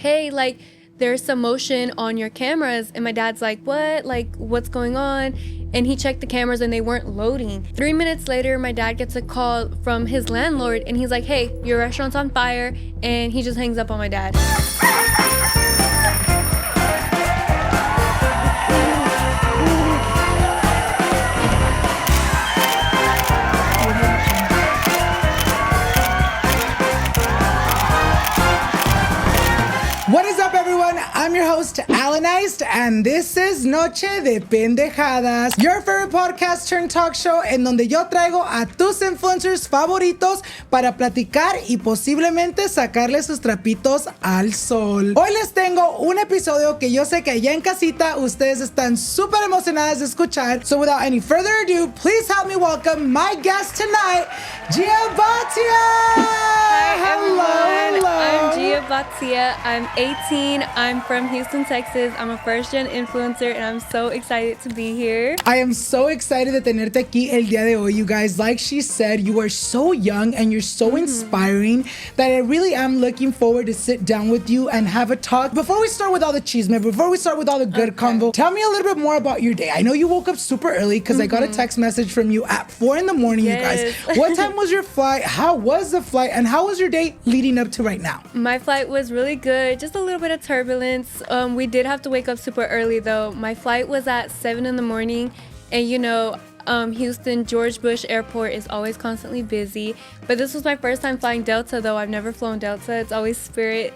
hey, like, there's some motion on your cameras. And my dad's like, what? Like, what's going on? And he checked the cameras and they weren't loading. 3 minutes later, my dad gets a call from his landlord and he's like, hey, your restaurant's on fire. And he just hangs up on my dad. What is up, everyone? I'm your host, Alannized, and this is Noche de Pendejadas, your favorite podcast turned talk show en donde yo traigo a tus influencers favoritos para platicar y posiblemente sacarle sus trapitos al sol. Hoy les tengo un episodio que yo sé que allá en casita ustedes están súper emocionadas de escuchar. So without any further ado, please help me welcome my guest tonight, Jiya Bhatia! Hi, everyone. Hello. I'm Jiya Bhatia. I'm 18. I'm from Houston, Texas. I'm a first-gen influencer, and I'm so excited to be here. I am so excited de tenerte aquí el día de hoy, you guys. Like she said, you are so young and you're so inspiring that I really am looking forward to sit down with you and have a talk. Before we start with all the chisme, before we start with all the good convo, tell me a little bit more about your day. I know you woke up super early because I got a text message from you at 4 a.m, you guys. What time was your flight? How was the flight? And how was your day leading up to right now? My flight was really good. Just a little bit of turbulence. We did have to wake up super early, though. My flight was at 7 a.m, and you know, Houston George Bush Airport is always constantly busy. But this was my first time flying Delta, though. I've never flown Delta. It's always Spirit,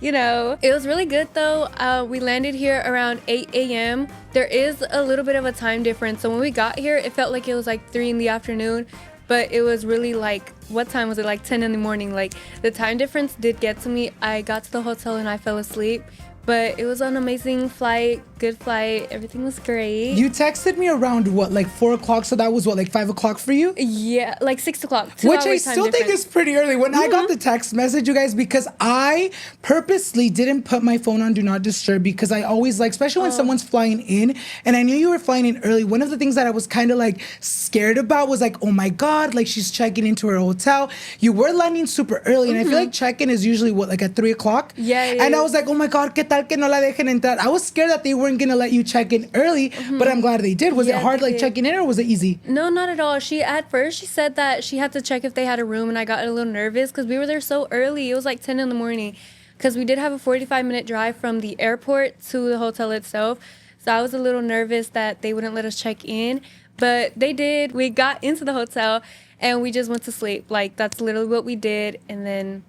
you know. It was really good, though. We landed here around 8 a.m. There is a little bit of a time difference. So when we got here, it felt like it was like 3 in the afternoon. But it was really like, what time was it? Like 10 in the morning. Like, the time difference did get to me. I got to the hotel and I fell asleep. But it was an amazing flight, good flight. Everything was great. You texted me around what, like 4 o'clock? So that was what, like 5 o'clock for you? Yeah, like 6 o'clock. Which I still think is pretty early. When I got the text message, you guys, because I purposely didn't put my phone on Do Not Disturb because I always like, especially when someone's flying in, and I knew you were flying in early. One of the things that I was kind of like scared about was like, oh my God, like she's checking into her hotel. You were landing super early, and I feel like check-in is usually what, like at 3 o'clock? Yeah. And I was like, oh my God, ¿qué tal que no la dejen entrar? I was scared that they weren't gonna let you check in early, but I'm glad they did. Was it hard like checking in, or was it easy? No, not at all. At first she said that she had to check if they had a room, and I got a little nervous because we were there so early. It was like 10 in the morning because we did have a 45-minute drive from the airport to the hotel itself. So I was a little nervous that they wouldn't let us check in, but they did. We got into the hotel and we just went to sleep. Like, that's literally what we did, and then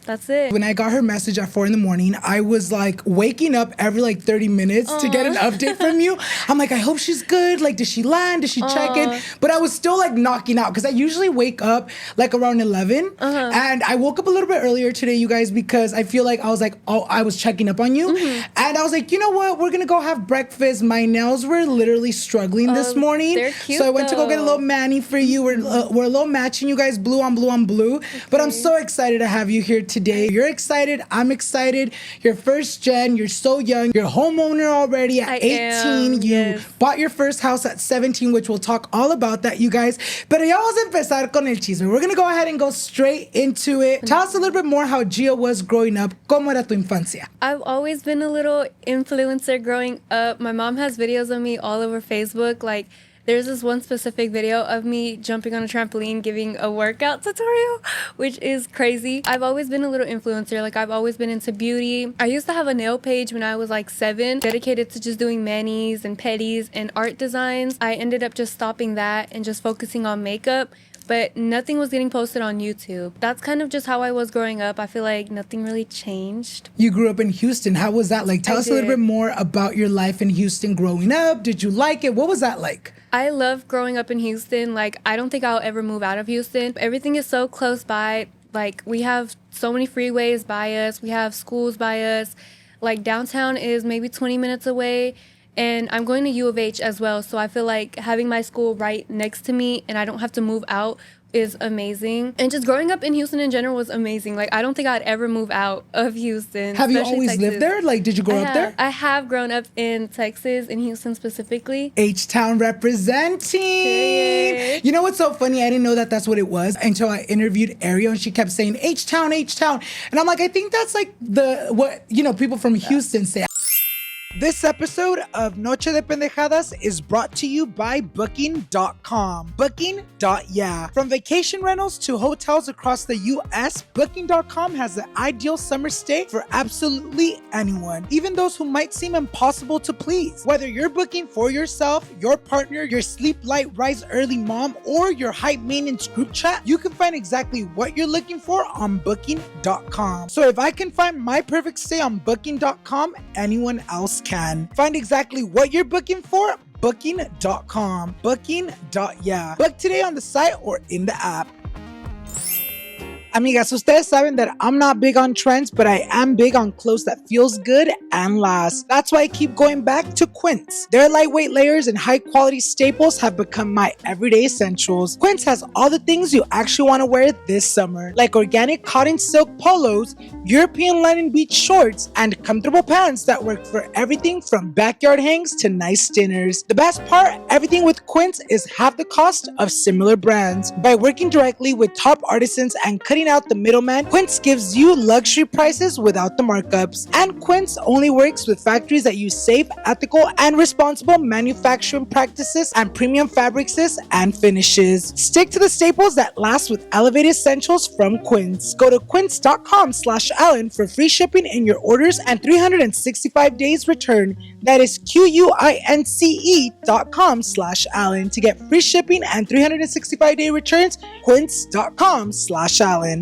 that's it. When I got her message at 4 a.m, I was like waking up every like 30 minutes to get an update from you. I'm like, I hope she's good. Like, did she land? Did she check in? But I was still like knocking out because I usually wake up like around 11. And I woke up a little bit earlier today, you guys, because I feel like I was like, oh, I was checking up on you. And I was like, you know what? We're going to go have breakfast. My nails were literally struggling this morning. They're cute, so I went to go get a little mani for you. We're a little matching, you guys, blue on blue on blue. But I'm so excited to have you here today. You're excited. I'm excited. You're first gen. You're so young. You're a homeowner already at 18. You bought your first house at 17, which we'll talk all about that, you guys. Pero ya vamos a empezar con el chisme. We're going to go ahead and go straight into it. Tell us a little bit more how Jiya was growing up. ¿Cómo era tu infancia? I've always been a little influencer growing up. My mom has videos of me all over Facebook. Like, there's this one specific video of me jumping on a trampoline giving a workout tutorial, which is crazy. I've always been a little influencer. Like, I've always been into beauty. I used to have a nail page when I was like 7, dedicated to just doing manis and pedis and art designs. I ended up just stopping that and just focusing on makeup. But nothing was getting posted on YouTube. That's kind of just how I was growing up. I feel like nothing really changed. You grew up in Houston. How was that like? Tell us a little bit more about your life in Houston growing up. Did you like it? What was that like? I love growing up in Houston. Like, I don't think I'll ever move out of Houston. Everything is so close by. Like, we have so many freeways by us. We have schools by us. Like, downtown is maybe 20 minutes away. And I'm going to U of H as well. So I feel like having my school right next to me and I don't have to move out is amazing. And just growing up in Houston in general was amazing. Like, I don't think I'd ever move out of Houston. Have you always lived there? Like, did you grow up there? I have grown up in Texas, in Houston specifically. H-Town representing. Period. You know what's so funny? I didn't know that that's what it was until I interviewed Ariel and she kept saying H-Town, H-Town. And I'm like, I think that's like what people from Houston say. This episode of Noche de Pendejadas is brought to you by Booking.com. Booking.yeah. From vacation rentals to hotels across the U.S., Booking.com has the ideal summer stay for absolutely anyone, even those who might seem impossible to please. Whether you're booking for yourself, your partner, your sleep light, rise early mom, or your high maintenance group chat, you can find exactly what you're looking for on Booking.com. So if I can find my perfect stay on Booking.com, anyone else can. Find exactly what you're booking for, Booking.com. Booking.yeah. Book today on the site or in the app. Amigas, ustedes saben that I'm not big on trends, but I am big on clothes that feels good and lasts. That's why I keep going back to Quince. Their lightweight layers and high quality staples have become my everyday essentials. Quince has all the things you actually want to wear this summer, like organic cotton silk polos, European linen beach shorts, and comfortable pants that work for everything from backyard hangs to nice dinners. The best part, everything with Quince is half the cost of similar brands. By working directly with top artisans and cutting out the middleman, Quince gives you luxury prices without the markups. And Quince only works with factories that use safe, ethical, and responsible manufacturing practices and premium fabrics and finishes. Stick to the staples that last with elevated essentials from Quince. Go to quince.com/Allen for free shipping in your orders and 365 days return. That is QUINCE.com/Allen to get free shipping and 365-day returns. Quince.com/Allen.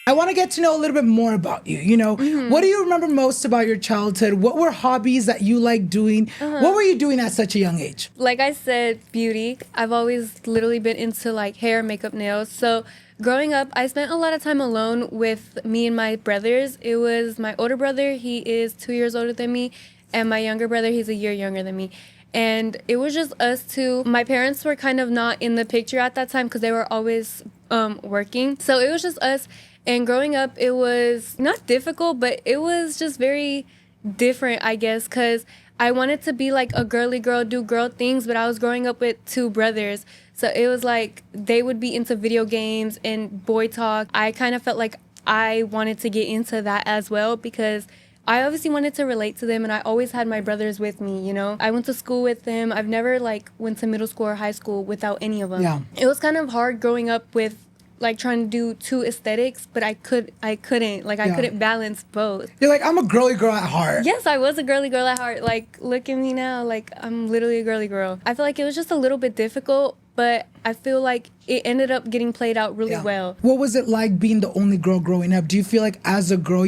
I want to get to know a little bit more about you. What do you remember most about your childhood? What were hobbies that you liked doing? What were you doing at such a young age? Like I said, beauty. I've always literally been into like hair, makeup, nails. So growing up, I spent a lot of time alone with me and my brothers. It was my older brother. He is 2 years older than me. And my younger brother, he's a year younger than me. And it was just us two. My parents were kind of not in the picture at that time because they were always working. So it was just us. And growing up, it was not difficult, but it was just very different, I guess, because I wanted to be like a girly girl, do girl things, but I was growing up with two brothers. So it was like they would be into video games and boy talk. I kind of felt like I wanted to get into that as well because I obviously wanted to relate to them, and I always had my brothers with me, I went to school with them. I've never went to middle school or high school without any of them. Yeah. It was kind of hard growing up with trying to do two aesthetics, but I couldn't. I couldn't balance both. You're like, I'm a girly girl at heart. Yes, I was a girly girl at heart. Look at me now. I'm literally a girly girl. I feel like it was just a little bit difficult, but I feel like it ended up getting played out really well. What was it like being the only girl growing up? Do you feel like as a girl,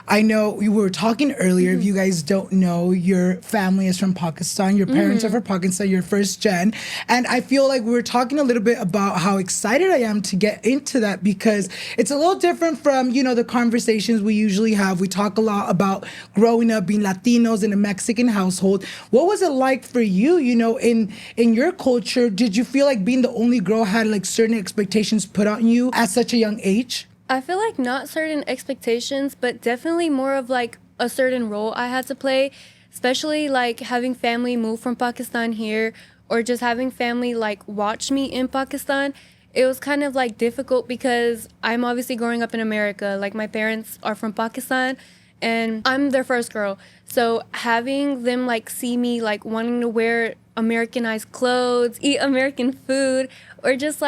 I know we were talking earlier, if you guys don't know, your family is from Pakistan, your parents are from Pakistan, you're first gen. And I feel like we were talking a little bit about how excited I am to get into that because it's a little different from, the conversations we usually have. We talk a lot about growing up, being Latinos in a Mexican household. What was it like for you, in your culture? Did you feel like being the only girl had certain expectations put on you at such a young age? I feel like not certain expectations, but definitely more of a certain role I had to play, especially having family move from Pakistan here or just having family watch me in Pakistan. It was kind of difficult because I'm obviously growing up in America. My parents are from Pakistan and I'm their first girl. So having them see me wanting to wear Americanized clothes, eat American food, or just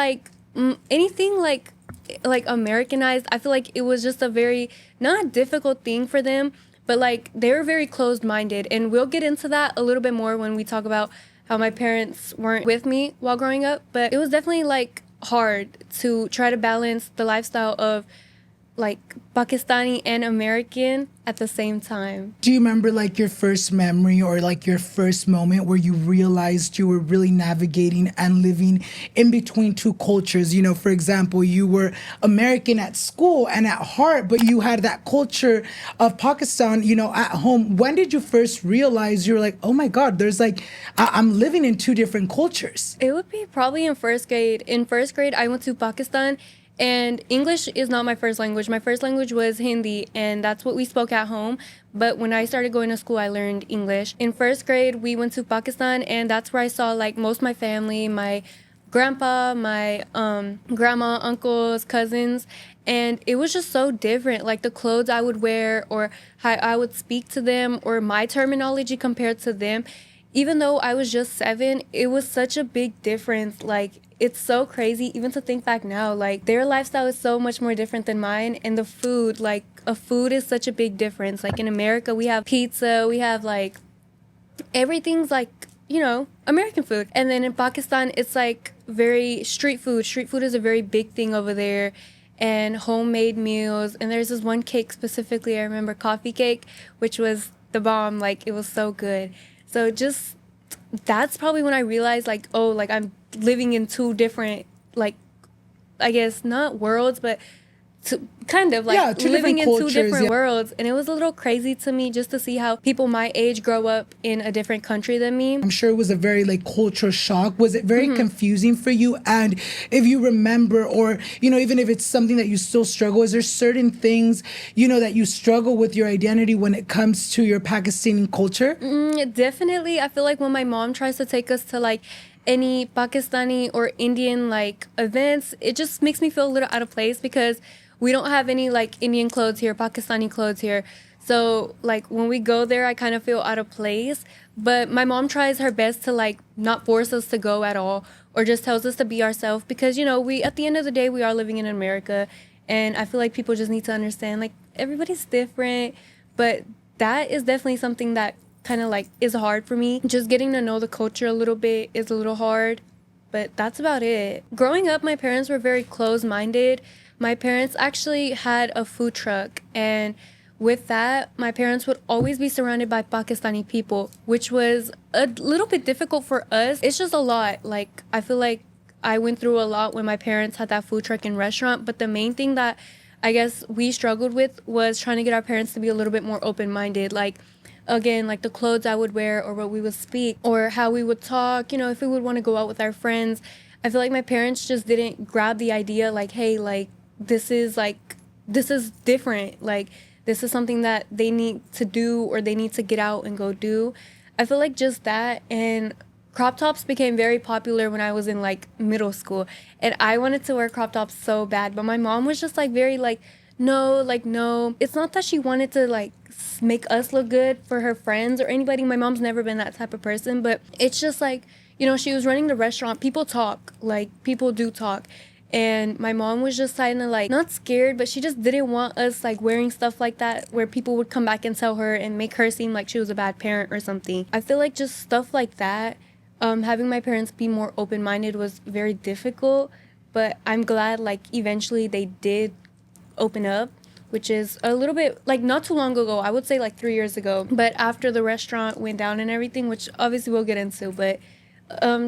anything Americanized, I feel like it was just a very not difficult thing for them, but they were very closed-minded. And we'll get into that a little bit more when we talk about how my parents weren't with me while growing up. But it was definitely hard to try to balance the lifestyle of like Pakistani and American at the same time. Do you remember like your first memory or like your first moment where you realized you were really navigating and living in between two cultures? You know, for example, you were American at school and at heart, but you had that culture of Pakistan, you know, at home. When did you first realize you were like, oh my God, there's like, I'm living in two different cultures? It would be probably in first grade. In first grade, I went to Pakistan. And English is not my first language. My first language was Hindi, and that's what we spoke at home. But when I started going to school, I learned English. In first grade, we went to Pakistan, and that's where I saw like most of my family, my grandpa, my grandma, uncles, cousins. And it was just so different, like the clothes I would wear or how I would speak to them or my terminology compared to them. Even though I was just 7, it was such a big difference. Like, it's so crazy even to think back now. Like, their lifestyle is so much more different than mine. And the food, like, food is such a big difference. Like, in America, we have pizza, we have, like, everything's, like, you know, American food. And then in Pakistan, it's, like, very street food. Street food is a very big thing over there. And homemade meals. And there's this one cake specifically, I remember, coffee cake, which was the bomb. Like, it was so good. So just, that's probably when I realized, like, oh, like, I'm living in two different, like, I guess, not worlds, but kind of, like, living in two different worlds. And it was a little crazy to me just to see how people my age grow up in a different country than me. I'm sure it was a very, like, cultural shock. Was it very confusing for you? And if you remember, or, you know, even if it's something that you still struggle, is there certain things, you know, that you struggle with your identity when it comes to your Pakistani culture? Definitely. I feel like when my mom tries to take us to, like, any Pakistani or Indian, like, events, it just makes me feel a little out of place because we don't have any, like, Indian clothes here, Pakistani clothes here. So, like, when we go there, I kind of feel out of place. But my mom tries her best to, like, not force us to go at all or just tells us to be ourselves because, you know, we, at the end of the day, we are living in America. And I feel like people just need to understand, like, everybody's different. But that is definitely something that kind of, like, is hard for me. Just getting to know the culture a little bit is a little hard. But that's about it. Growing up, my parents were very close-minded. My parents actually had a food truck, and with that, my parents would always be surrounded by Pakistani people, which was a little bit difficult for us. It's just a lot. Like, I feel like I went through a lot when my parents had that food truck and restaurant, but the main thing that I guess we struggled with was trying to get our parents to be a little bit more open-minded. Like, again, like the clothes I would wear or what we would speak or how we would talk, you know, if we would want to go out with our friends. I feel like my parents just didn't grab the idea, like, hey, like, this is different. Like, this is something that they need to do or they need to get out and go do. I feel like just that. And crop tops became very popular when I was in, like, middle school. And I wanted to wear crop tops so bad. But my mom was just, like, very, like, no. It's not that she wanted to, like, make us look good for her friends or anybody. My mom's never been that type of person. But it's just, like, you know, she was running the restaurant. People talk. Like, people do talk. And my mom was just kind of, like, not scared, but she just didn't want us, like, wearing stuff like that where people would come back and tell her and make her seem like she was a bad parent or something. I feel like just stuff like that, having my parents be more open-minded was very difficult, but I'm glad, like, eventually they did open up, which is a little bit, like, not too long ago. I would say, like, 3 years ago. But after the restaurant went down and everything, which obviously we'll get into, but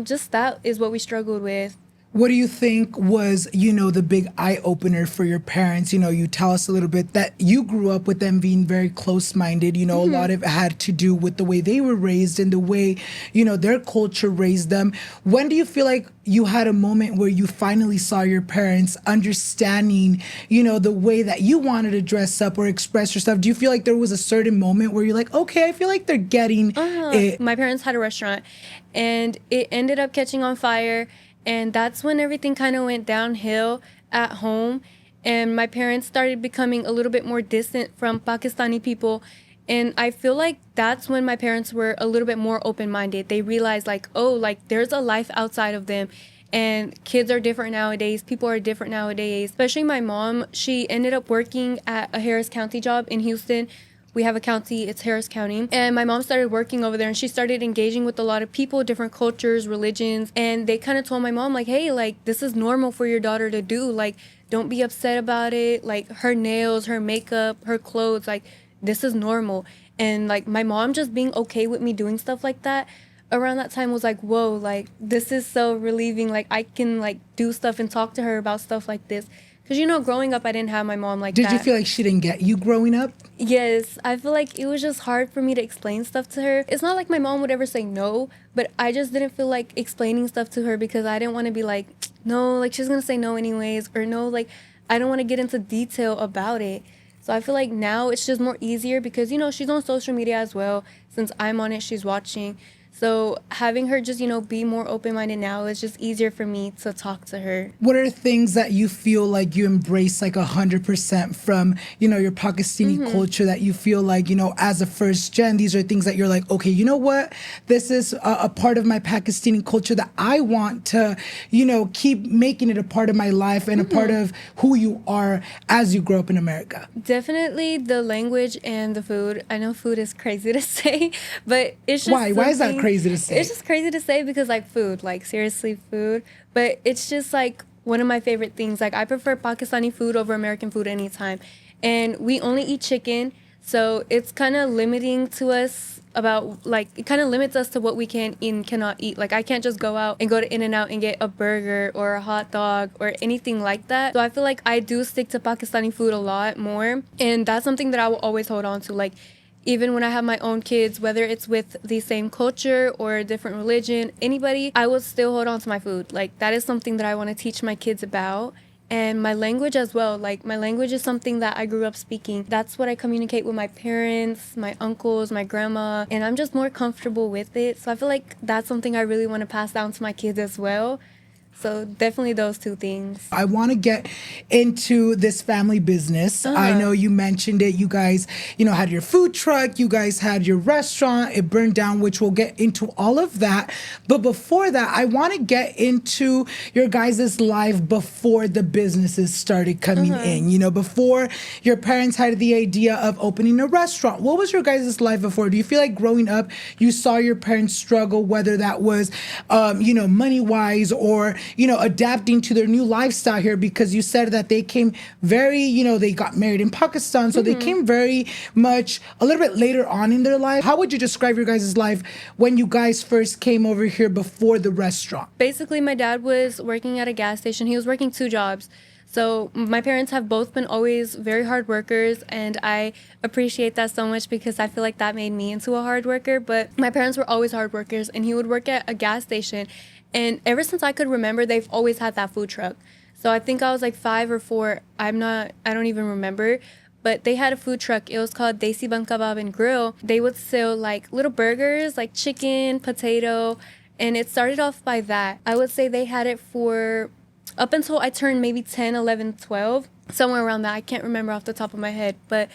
just that is what we struggled with. What do you think was, you know, the big eye-opener for your parents? You know, you tell us a little bit that you grew up with them being very close-minded. You know, a lot of it had to do with the way they were raised and the way, you know, their culture raised them. When do you feel like you had a moment where you finally saw your parents understanding, you know, the way that you wanted to dress up or express yourself? Do you feel like there was a certain moment where you're like, okay, I feel like they're getting it? My parents had a restaurant, and it ended up catching on fire. And that's when everything kind of went downhill at home. And my parents started becoming a little bit more distant from Pakistani people. And I feel like that's when my parents were a little bit more open-minded. They realized, like, oh, like, there's a life outside of them. And kids are different nowadays. People are different nowadays. Especially my mom, she ended up working at a Harris County job in Houston, We have a county, it's Harris County. And my mom started working over there, and she started engaging with a lot of people, different cultures, religions. And they kind of told my mom, like, hey, like, this is normal for your daughter to do. Like, don't be upset about it. Like, her nails, her makeup, her clothes, like, this is normal. And, like, my mom just being okay with me doing stuff like that around that time was like, whoa, like, this is so relieving. Like, I can, like, do stuff and talk to her about stuff like this. Because, you know, growing up, I didn't have my mom like that. Did you feel like she didn't get you growing up? Yes, I feel like it was just hard for me to explain stuff to her. It's not like my mom would ever say no, but I just didn't feel like explaining stuff to her because I didn't want to be like, no, like, she's going to say no anyways. Or no, like, I don't want to get into detail about it. So I feel like now it's just more easier because, you know, she's on social media as well. Since I'm on it, she's watching. So having her just, you know, be more open-minded now is just easier for me to talk to her. What are things that you feel like you embrace like 100% from, you know, your Pakistani culture that you feel like, you know, as a first gen, these are things that you're like, okay, you know what? This is a part of my Pakistani culture that I want to, you know, keep making it a part of my life and a part of who you are as you grow up in America. Definitely the language and the food. I know food is crazy to say, but it's just Why? Why is that crazy to say? It's just crazy to say because, like, food, like, seriously, food. But it's just, like, one of my favorite things. Like, I prefer Pakistani food over American food anytime. And we only eat chicken, so it's kind of limiting to us about, like, it kind of limits us to what we can and cannot eat. Like, I can't just go out and go to In-N-Out and get a burger or a hot dog or anything like that. So I feel like I do stick to Pakistani food a lot more. And that's something that I will always hold on to. Like, even when I have my own kids, whether it's with the same culture or a different religion, anybody, I will still hold on to my food. Like, that is something that I want to teach my kids about. And my language as well. Like, my language is something that I grew up speaking. That's what I communicate with my parents, my uncles, my grandma, and I'm just more comfortable with it. So I feel like that's something I really want to pass down to my kids as well. So definitely those two things. I want to get into this family business. I know you mentioned it. You guys, you know, had your food truck. You guys had your restaurant. It burned down, which we'll get into all of that. But before that, I want to get into your guys' life before the businesses started coming in. You know, before your parents had the idea of opening a restaurant. What was your guys' life before? Do you feel like growing up, you saw your parents struggle, whether that was, you know, money-wise or, you know, adapting to their new lifestyle here? Because you said that they came very, you know, they got married in Pakistan. So they came very much a little bit later on in their life. How would you describe your guys' life when you guys first came over here before the restaurant? Basically, my dad was working at a gas station. He was working 2 jobs. So my parents have both been always very hard workers, and I appreciate that so much because I feel like that made me into a hard worker. But my parents were always hard workers, and he would work at a gas station. And ever since I could remember, they've always had that food truck. So I think I was like 5 or 4. I don't even remember. But they had a food truck. It was called Desi Bun Kebab and Grill. They would sell like little burgers, like chicken, potato. And it started off by that. I would say they had it for up until I turned maybe 10, 11, 12. Somewhere around that. I can't remember off the top of my head. But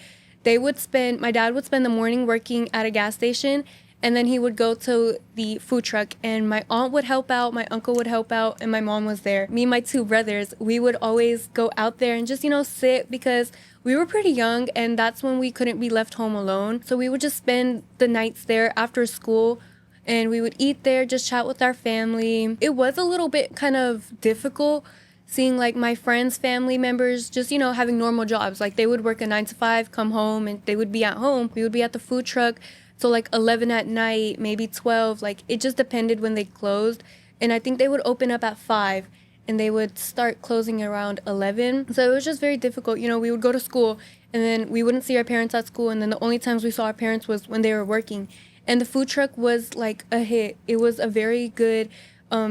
my dad would spend the morning working at a gas station. And then he would go to the food truck, and my aunt would help out, my uncle would help out, and my mom was there. Me and my 2 brothers, we would always go out there and just, you know, sit because we were pretty young, and that's when we couldn't be left home alone. So we would just spend the nights there after school, and we would eat there, just chat with our family. It was a little bit kind of difficult seeing like my friends' family members just, you know, having normal jobs. Like they would work a 9 to 5, come home, and they would be at home. We would be at the food truck. So like 11 at night, maybe 12, like it just depended when they closed. And I think they would open up at 5 and they would start closing around 11. So it was just very difficult. You know, we would go to school and then we wouldn't see our parents at school. And then the only times we saw our parents was when they were working. And the food truck was like a hit. It was a very good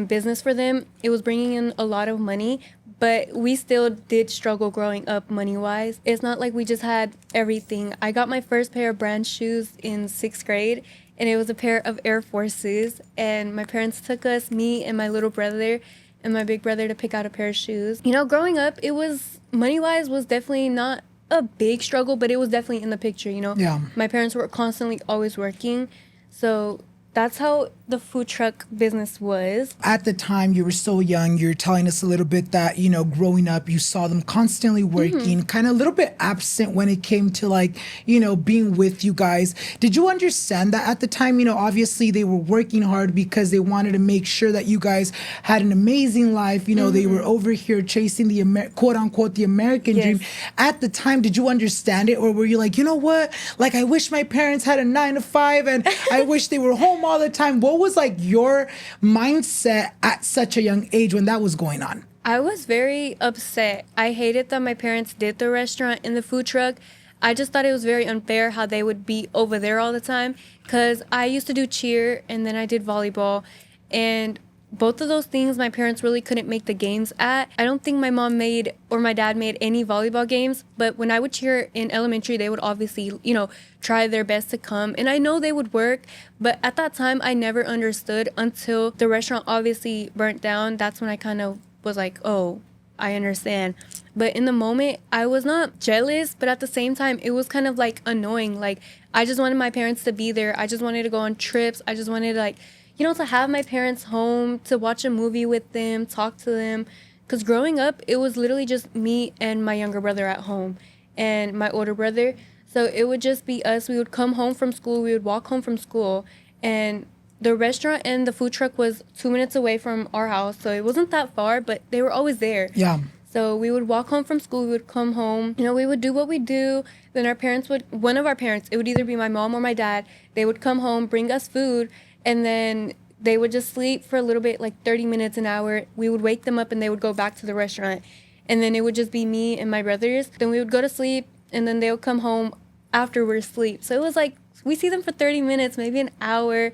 business for them. It was bringing in a lot of money. But we still did struggle growing up money-wise. It's not like we just had everything. I got my first pair of brand shoes in 6th grade, and it was a pair of Air Forces. And my parents took us, me and my little brother and my big brother, to pick out a pair of shoes. You know, growing up, it was, money-wise, was definitely not a big struggle, but it was definitely in the picture, you know? Yeah. My parents were constantly always working. So that's how the food truck business was. At the time, you were so young. You're telling us a little bit that, you know, growing up, you saw them constantly working, kind of a little bit absent when it came to, like, you know, being with you guys. Did you understand that at the time? You know, obviously they were working hard because they wanted to make sure that you guys had an amazing life. You know, they were over here chasing the quote unquote, the American dream. At the time, did you understand it? Or were you like, you know what? Like, I wish my parents had a 9 to 5 and I wish they were home all the time. What was like your mindset at such a young age when that was going on? I was very upset. I hated that my parents did the restaurant and the food truck. I just thought it was very unfair how they would be over there all the time, because I used to do cheer and then I did volleyball, and both of those things my parents really couldn't make the games at. I don't think my mom made or my dad made any volleyball games, but when I would cheer in elementary, they would obviously, you know, try their best to come. And I know they would work, but at that time, I never understood until the restaurant obviously burnt down. That's when I kind of was like, oh, I understand. But in the moment, I was not jealous, but at the same time, it was kind of like annoying. Like, I just wanted my parents to be there. I just wanted to go on trips. I just wanted to, like, you know, to have my parents home, to watch a movie with them, talk to them. Because growing up, it was literally just me and my younger brother at home and my older brother. So it would just be us. We would come home from school. We would walk home from school. And the restaurant and the food truck was 2 minutes away from our house. So it wasn't that far, but they were always there. Yeah. So we would walk home from school. We would come home. You know, we would do what we do. Then our parents would, one of our parents, it would either be my mom or my dad. They would come home, bring us food. And then they would just sleep for a little bit, like 30 minutes, an hour. We would wake them up and they would go back to the restaurant. And then it would just be me and my brothers. Then we would go to sleep and then they would come home after we're asleep. So it was like, we see them for 30 minutes, maybe an hour.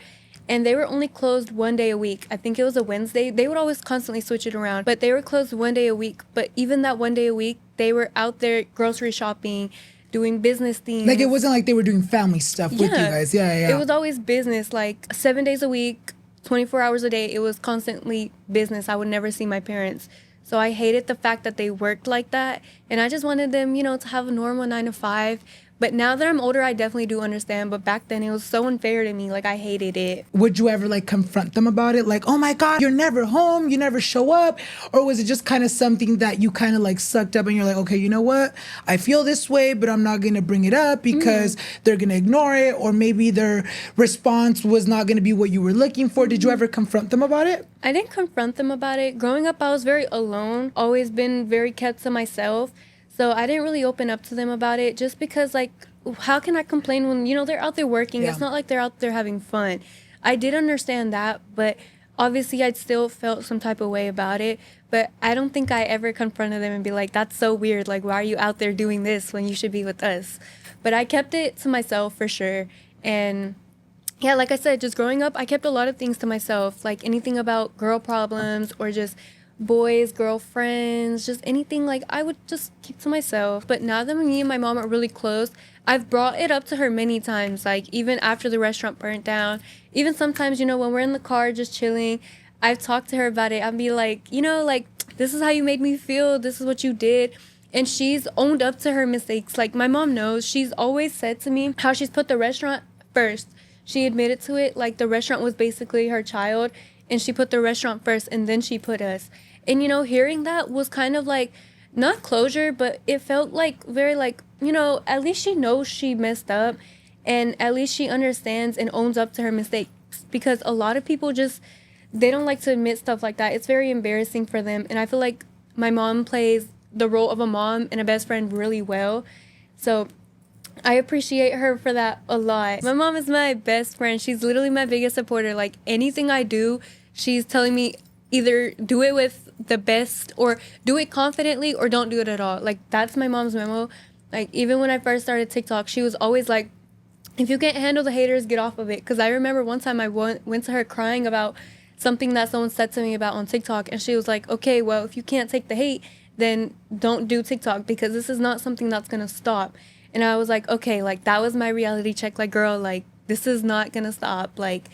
And they were only closed one day a week. I think it was a Wednesday. They would always constantly switch it around. But they were closed one day a week. But even that one day a week, they were out there grocery shopping, doing business things. Like, it wasn't like they were doing family stuff with you guys. Yeah. It was always business, like 7 days a week, 24 hours a day. It was constantly business. I would never see my parents. So I hated the fact that they worked like that. And I just wanted them, you know, to have a normal 9 to 5. But now that I'm older, I definitely do understand. But back then, it was so unfair to me. Like, I hated it. Would you ever, like, confront them about it? Like, oh, my God, you're never home. You never show up. Or was it just kind of something that you kind of, like, sucked up and you're like, okay, you know what? I feel this way, but I'm not going to bring it up because they're going to ignore it. Or maybe their response was not going to be what you were looking for. Did you ever confront them about it? I didn't confront them about it. Growing up, I was very alone. Always been very kept to myself. So I didn't really open up to them about it just because, like, how can I complain when, you know, they're out there working? Yeah. It's not like they're out there having fun. I did understand that, but obviously I'd still felt some type of way about it. But I don't think I ever confronted them and be like, that's so weird. Like, why are you out there doing this when you should be with us? But I kept it to myself for sure. And yeah, like I said, just growing up, I kept a lot of things to myself, like anything about girl problems or just boys, girlfriends, just anything, like I would just keep to myself. But now that me and my mom are really close, I've brought it up to her many times, like even after the restaurant burnt down, even sometimes, you know, when we're in the car just chilling, I've talked to her about it. I'd be like, you know, like, this is how you made me feel, this is what you did. And she's owned up to her mistakes. Like, my mom knows. She's always said to me how she's put the restaurant first. She admitted to it, like the restaurant was basically her child, and she put the restaurant first, and then she put us. And, you know, hearing that was kind of like, not closure, but it felt like very like, you know, at least she knows she messed up, and at least she understands and owns up to her mistakes. Because a lot of people just, they don't like to admit stuff like that. It's very embarrassing for them. And I feel like my mom plays the role of a mom and a best friend really well. So I appreciate her for that a lot. My mom is my best friend. She's literally my biggest supporter. Like, anything I do, she's telling me either do it with the best or do it confidently or don't do it at all. Like, that's my mom's memo. Like, even when I first started TikTok, she was always like, if you can't handle the haters, get off of it. Because I remember one time I went to her crying about something that someone said to me about on TikTok. And she was like, okay, well, if you can't take the hate, then don't do TikTok, because this is not something that's going to stop. And I was like, okay, like, that was my reality check. Like, girl, like, this is not going to stop. Like,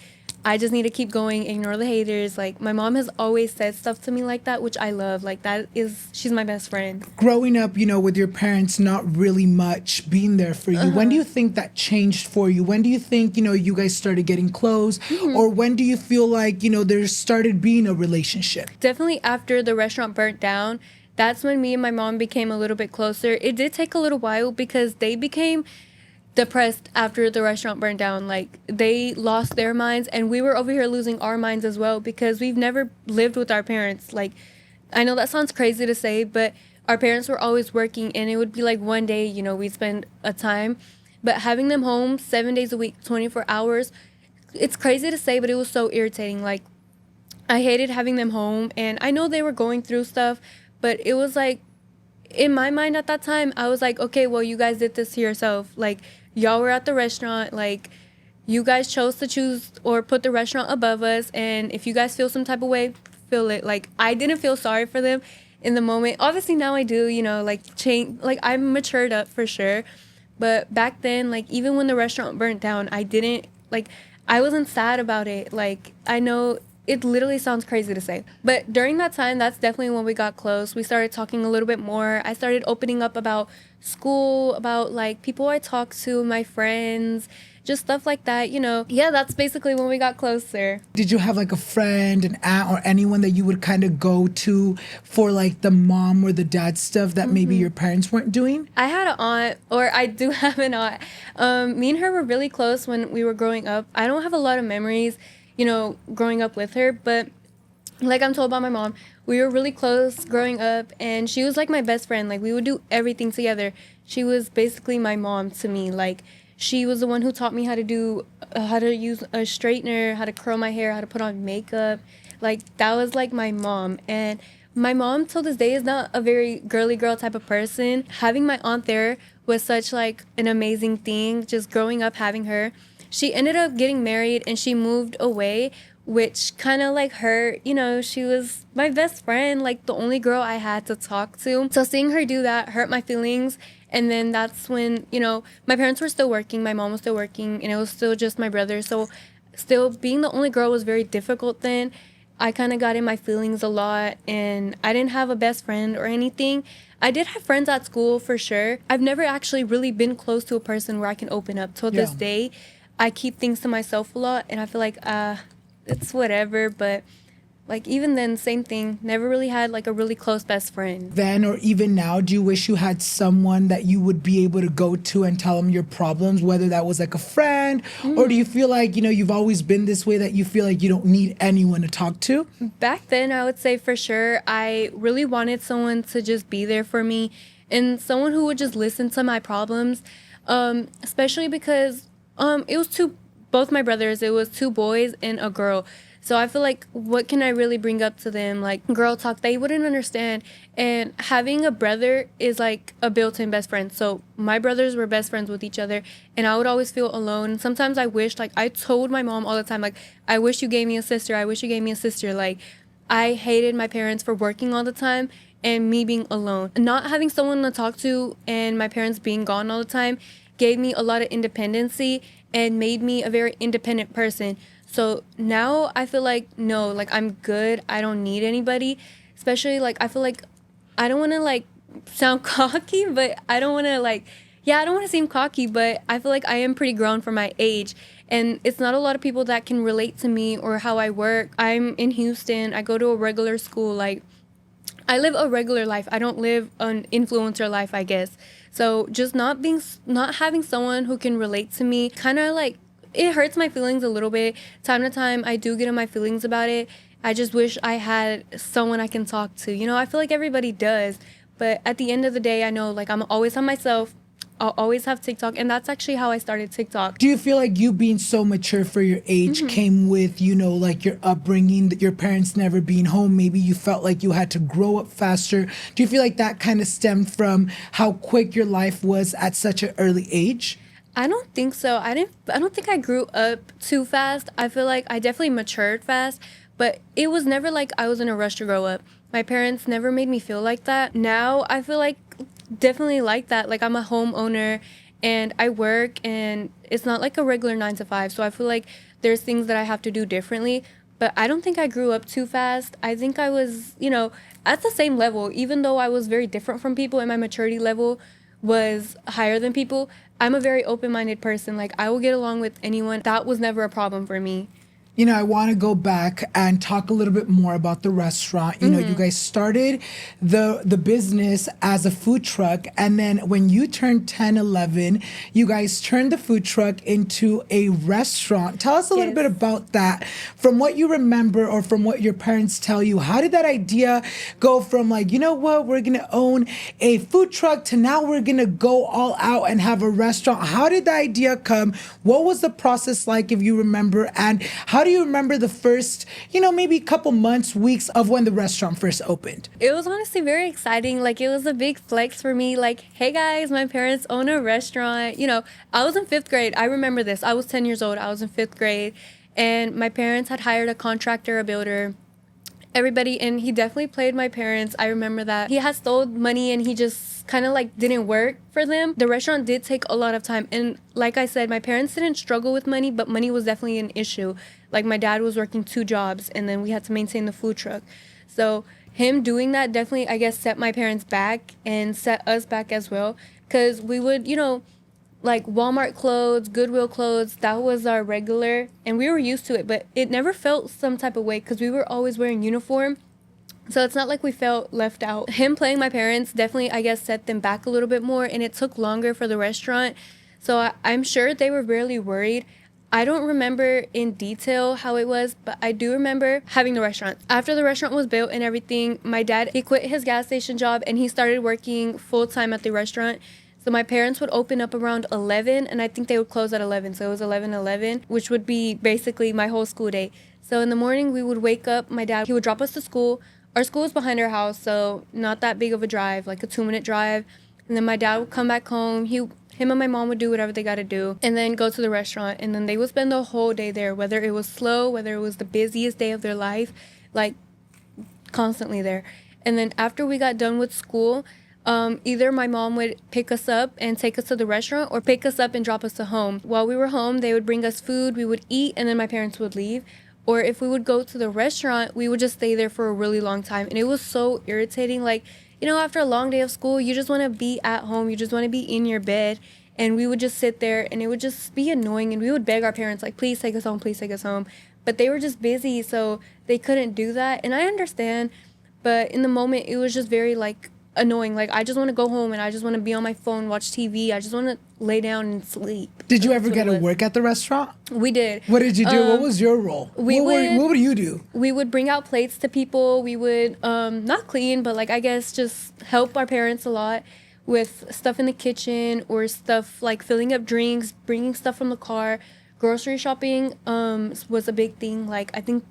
I just need to keep going, ignore the haters. Like, my mom has always said stuff to me like that, which I love. Like, she's my best friend. Growing up, with your parents not really much being there for you, when do you think that changed for you? When do you think, you guys started getting close? Or when do you feel like, there started being a relationship? Definitely after the restaurant burnt down, that's when me and my mom became a little bit closer. It did take a little while because they became depressed after the restaurant burned down. Like, they lost their minds, and we were over here losing our minds as well because we've never lived with our parents. Like, I know that sounds crazy to say, but our parents were always working, and it would be like one day, we'd spend a time, but having them home 7 days a week, 24 hours, it's crazy to say, but it was so irritating. Like, I hated having them home, and I know they were going through stuff, but it was like, in my mind at that time, I was like, okay, well, you guys did this to yourself. Like, y'all were at the restaurant, like, you guys chose to choose or put the restaurant above us, and if you guys feel some type of way, feel it. Like, I didn't feel sorry for them in the moment. Obviously now I do, like, change, like, I'm matured up for sure, but back then, like, even when the restaurant burnt down, I wasn't sad about it. Like, I know it literally sounds crazy to say, but during that time, that's definitely when we got close. We started talking a little bit more. I started opening up about school, about, like, people I talked to, my friends, just stuff like that, Yeah, that's basically when we got closer. Did you have, like, a friend, an aunt, or anyone that you would kind of go to for, like, the mom or the dad stuff that maybe your parents weren't doing? I had an aunt, or I do have an aunt. Me and her were really close when we were growing up. I don't have a lot of memories, growing up with her, but like I'm told by my mom, we were really close growing up, and she was like my best friend. Like, we would do everything together. She was basically my mom to me. Like, she was the one who taught me how to use a straightener, how to curl my hair, how to put on makeup. Like, that was like my mom. And my mom till this day is not a very girly girl type of person. Having my aunt there was such like an amazing thing, just growing up having her. She ended up getting married and she moved away, which kind of like hurt. She was my best friend, like the only girl I had to talk to. So seeing her do that hurt my feelings. And then that's when, my parents were still working, my mom was still working, and it was still just my brother. So still being the only girl was very difficult then. I kind of got in my feelings a lot, and I didn't have a best friend or anything. I did have friends at school for sure. I've never actually really been close to a person where I can open up. Till this day, I keep things to myself a lot, and I feel like it's whatever. But like, even then, same thing. Never really had like a really close best friend. Then or even now, do you wish you had someone that you would be able to go to and tell them your problems, whether that was like a friend, or do you feel like, you've always been this way that you feel like you don't need anyone to talk to? Back then, I would say for sure, I really wanted someone to just be there for me and someone who would just listen to my problems, especially because it was both my brothers, it was 2 boys and a girl. So I feel like, what can I really bring up to them? Like, girl talk, they wouldn't understand. And having a brother is like a built-in best friend. So my brothers were best friends with each other, and I would always feel alone. Sometimes I wished, like, I told my mom all the time, like, I wish you gave me a sister. I wish you gave me a sister. Like, I hated my parents for working all the time and me being alone. Not having someone to talk to and my parents being gone all the time gave me a lot of independency and made me a very independent person. So now I feel like, no, like, I'm good. I don't need anybody. Especially, like, I feel like I don't want to, like, sound cocky, but I don't want to, like, I don't want to seem cocky, but I feel like I am pretty grown for my age. And it's not a lot of people that can relate to me or how I work. I'm in Houston. I go to a regular school. Like, I live a regular life. I don't live an influencer life, I guess. So just not having someone who can relate to me kind of, like, it hurts my feelings a little bit. Time to time, I do get in my feelings about it. I just wish I had someone I can talk to. I feel like everybody does. But at the end of the day, I know, like, I'm always on myself. I'll always have TikTok. And that's actually how I started TikTok. Do you feel like you being so mature for your age came with, like, your upbringing, your parents never being home? Maybe you felt like you had to grow up faster. Do you feel like that kind of stemmed from how quick your life was at such an early age? I don't think so. I don't think I grew up too fast. I feel like I definitely matured fast, but it was never like I was in a rush to grow up. My parents never made me feel like that. Now I feel like definitely like that. Like, I'm a homeowner and I work, and it's not like a regular 9 to 5. So I feel like there's things that I have to do differently. But I don't think I grew up too fast. I think I was, at the same level, even though I was very different from people and my maturity level was higher than people. I'm a very open-minded person. Like, I will get along with anyone. That was never a problem for me. I want to go back and talk a little bit more about the restaurant. You guys started the business as a food truck, and then when you turned 10, 11, you guys turned the food truck into a restaurant. Tell us a little bit about that. From what you remember or from what your parents tell you, how did that idea go from like, we're going to own a food truck to now we're going to go all out and have a restaurant? How did the idea come? What was the process like, if you remember? And how do you remember the first, maybe a couple months, weeks of when the restaurant first opened? It was honestly very exciting. Like, it was a big flex for me. Like, hey guys, my parents own a restaurant. I was in 5th grade. I remember this. I was 10 years old. I was in 5th grade, and my parents had hired a contractor, a builder, everybody, and he definitely played my parents. I remember that he had stole money and he just kind of like didn't work for them. The restaurant did take a lot of time, and like I said, my parents didn't struggle with money, but money was definitely an issue. Like, my dad was working 2 jobs, and then we had to maintain the food truck. So him doing that definitely, I guess, set my parents back and set us back as well, because we would, like Walmart clothes, Goodwill clothes, that was our regular, and we were used to it, but it never felt some type of way because we were always wearing uniform. So it's not like we felt left out. Him playing my parents definitely, I guess, set them back a little bit more, and it took longer for the restaurant. So I'm sure they were really worried. I don't remember in detail how it was, but I do remember having the restaurant. After the restaurant was built and everything, my dad, he quit his gas station job and he started working full-time at the restaurant. So my parents would open up around 11, and I think they would close at 11. So it was 11:11, which would be basically my whole school day. So in the morning, we would wake up. My dad, he would drop us to school. Our school is behind our house, so not that big of a drive, like a 2-minute drive. And then my dad would come back home. Him and my mom would do whatever they got to do and then go to the restaurant. And then they would spend the whole day there, whether it was slow, whether it was the busiest day of their life, like constantly there. And then after we got done with school, either my mom would pick us up and take us to the restaurant or pick us up and drop us to home. While we were home, they would bring us food, we would eat, and then my parents would leave. Or if we would go to the restaurant, we would just stay there for a really long time. And it was so irritating. Like, after a long day of school, you just want to be at home. You just want to be in your bed. And we would just sit there, and it would just be annoying. And we would beg our parents, like, please take us home, please take us home. But they were just busy, so they couldn't do that. And I understand. But in the moment, it was just very, like, annoying. Like, I just want to go home, and I just want to be on my phone, watch TV. I just want to lay down and sleep. Did you ever get to work at the restaurant? We did. What did you do? What was your role? What would you do? We would bring out plates to people. We would not clean, but like, I guess just help our parents a lot with stuff in the kitchen or stuff like filling up drinks, bringing stuff from the car. Grocery shopping was a big thing. Like, I think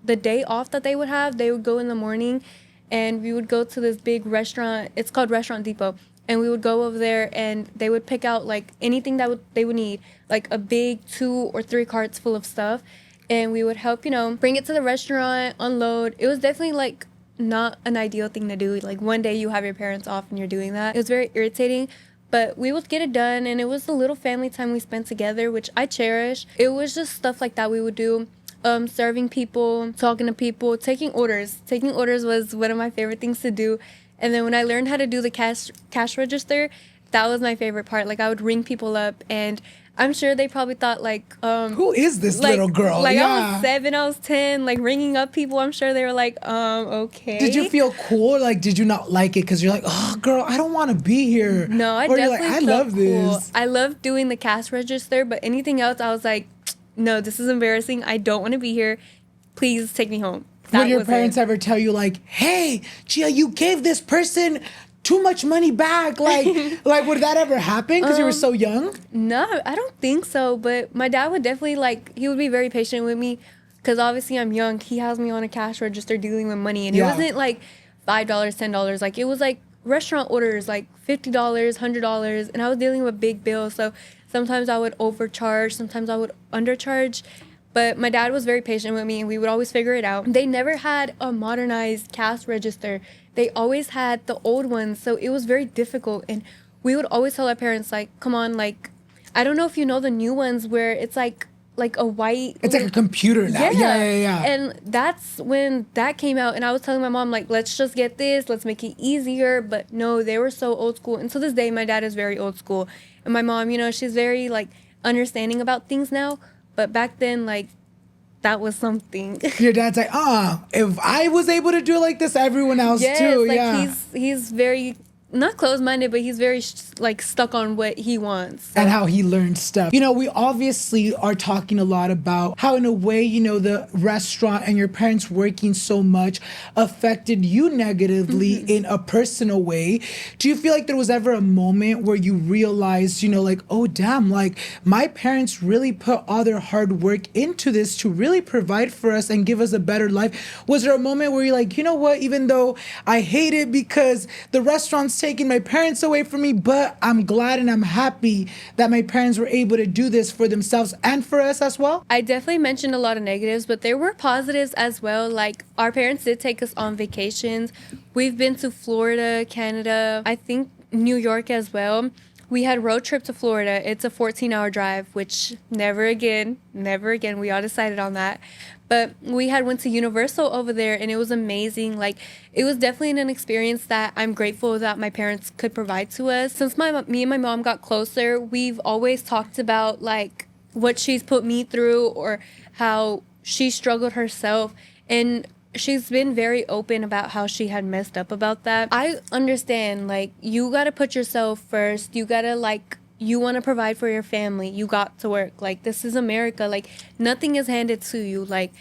the day off that they would go in the morning, and we would go to this big restaurant. It's called Restaurant Depot. And we would go over there, and they would pick out, like, anything that they would need, like a big 2 or 3 carts full of stuff. And we would help, bring it to the restaurant, unload. It was definitely, like, not an ideal thing to do. Like, one day you have your parents off and you're doing that. It was very irritating. But we would get it done, and it was the little family time we spent together, which I cherish. It was just stuff like that we would do. Serving people, talking to people, taking orders. Taking orders was one of my favorite things to do. And then when I learned how to do the cash register, that was my favorite part. Like, I would ring people up, and I'm sure they probably thought, like, who is this little girl? Like, yeah. I was 7, I was 10, like, ringing up people. I'm sure they were like, okay. Did you feel cool? Like, did you not like it? Because you're like, oh, girl, I don't want to be here. No, I or definitely I felt love cool. this. I loved doing the cash register, but anything else, I was like, no, this is embarrassing. I don't want to be here. Please take me home. Would your parents ever tell you, like, hey, Jiya, you gave this person too much money back? Like, would that ever happen because you were so young? No, I don't think so. But my dad would definitely, like, he would be very patient with me because obviously I'm young. He has me on a cash register dealing with money. And it wasn't like $5, $10. Like, it was like restaurant orders, like $50, $100. And I was dealing with big bills. So sometimes I would overcharge. Sometimes I would undercharge. But my dad was very patient with me, and we would always figure it out. They never had a modernized cash register. They always had the old ones, so it was very difficult. And we would always tell our parents, like, come on, like, I don't know if you know the new ones where it's like a white. It's like a computer now. Yeah. And that's when that came out. And I was telling my mom, like, let's just get this. Let's make it easier. But no, they were so old school. And to this day, my dad is very old school. And my mom, you know, she's very, like, understanding about things now. But back then, like, that was something. Your dad's like, if I was able to do it like this, everyone else too. Like he's very not closed-minded, but he's very like stuck on what he wants. And how he learned stuff. You know, we obviously are talking a lot about how, in a way, you know, the restaurant and your parents working so much affected you negatively in a personal way. Do you feel like there was ever a moment where you realized, you know, like, oh, damn, like my parents really put all their hard work into this to really provide for us and give us a better life? Was there a moment where you're like, you know what, even though I hate it because the restaurant's taking my parents away from me, but I'm glad and I'm happy that my parents were able to do this for themselves and for us as well? I definitely mentioned a lot of negatives, but there were positives as well. Like, our parents did take us on vacations. We've been to Florida, Canada, I think New York as well. We had road trip to Florida. It's a 14-hour drive, which never again. We all decided on that. But we went to Universal over there, and it was amazing. Like, it was definitely an experience that I'm grateful that my parents could provide to us. Since me and my mom got closer, we've always talked about, like, what she's put me through or how she struggled herself. And she's been very open about how she had messed up about that. I understand, like, you got to put yourself first. You got to, like, you want to provide for your family. You got to work. Like, this is America. Like, nothing is handed to you. Like,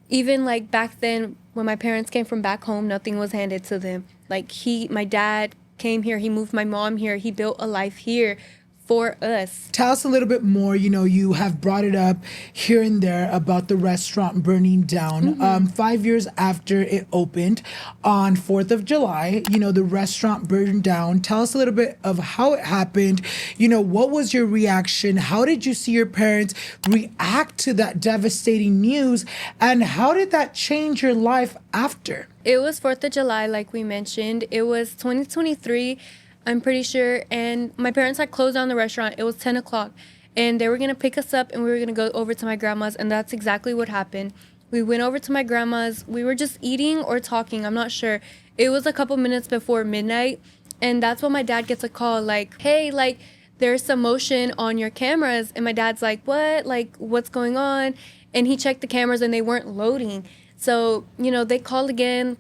even, like, back then when my parents came from back home, nothing was handed to them. Like, my dad came here. He moved my mom here. He built a life here for us. Tell us a little bit more. You know, you have brought it up here and there about the restaurant burning down. 5 years after it opened on 4th of July, you know, the restaurant burned down. Tell us a little bit of how it happened. You know, what was your reaction? How did you see your parents react to that devastating news? And how did that change your life after? It was 4th of July, like we mentioned. It was 2023. I'm pretty sure, and my parents had closed down the restaurant. It was 10 o'clock, and they were going to pick us up, and we were going to go over to my grandma's, and that's exactly what happened. We went over to my grandma's. We were just eating or talking. I'm not sure. It was a couple minutes before midnight, and that's when my dad gets a call, like, hey, like, there's some motion on your cameras, and my dad's like, what? Like, what's going on? And he checked the cameras, and they weren't loading. So, you know, they called again,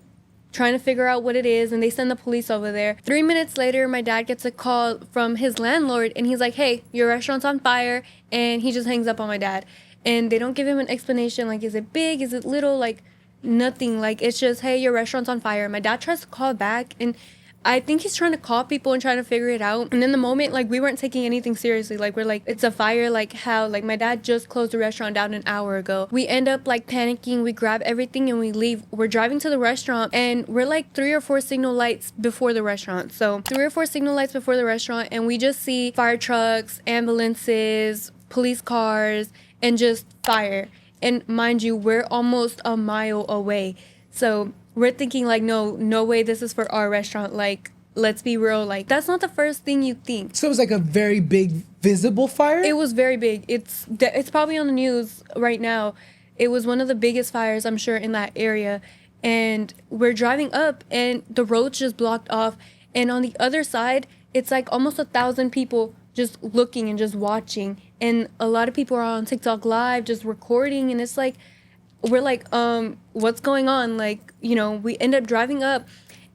trying to figure out what it is, and they send the police over there. 3 minutes later, my dad gets a call from his landlord, and he's like, hey, your restaurant's on fire, and he just hangs up on my dad. And they don't give him an explanation, like, is it big, is it little, like, nothing. Like, it's just, hey, your restaurant's on fire. My dad tries to call back, and I think he's trying to call people and trying to figure it out. And in the moment, like, we weren't taking anything seriously. Like, we're like, it's a fire. Like, how? Like, my dad just closed the restaurant down an hour ago. We end up, like, panicking. We grab everything and we leave. We're driving to the restaurant, and we're, like, 3 or 4 signal lights before the restaurant. So 3 or 4 signal lights before the restaurant, and we just see fire trucks, ambulances, police cars, and just fire. And mind you, we're almost a mile away. So we're thinking, like, no way this is for our restaurant. Like, let's be real. Like, that's not the first thing you think. So it was like a very big visible fire? It was very big. It's probably on the news right now. It was one of the biggest fires, I'm sure, in that area. And we're driving up, and the road's just blocked off. And on the other side, it's like almost 1,000 people just looking and just watching. And a lot of people are on TikTok Live just recording. And it's like, we're like, what's going on? Like, you know, we end up driving up,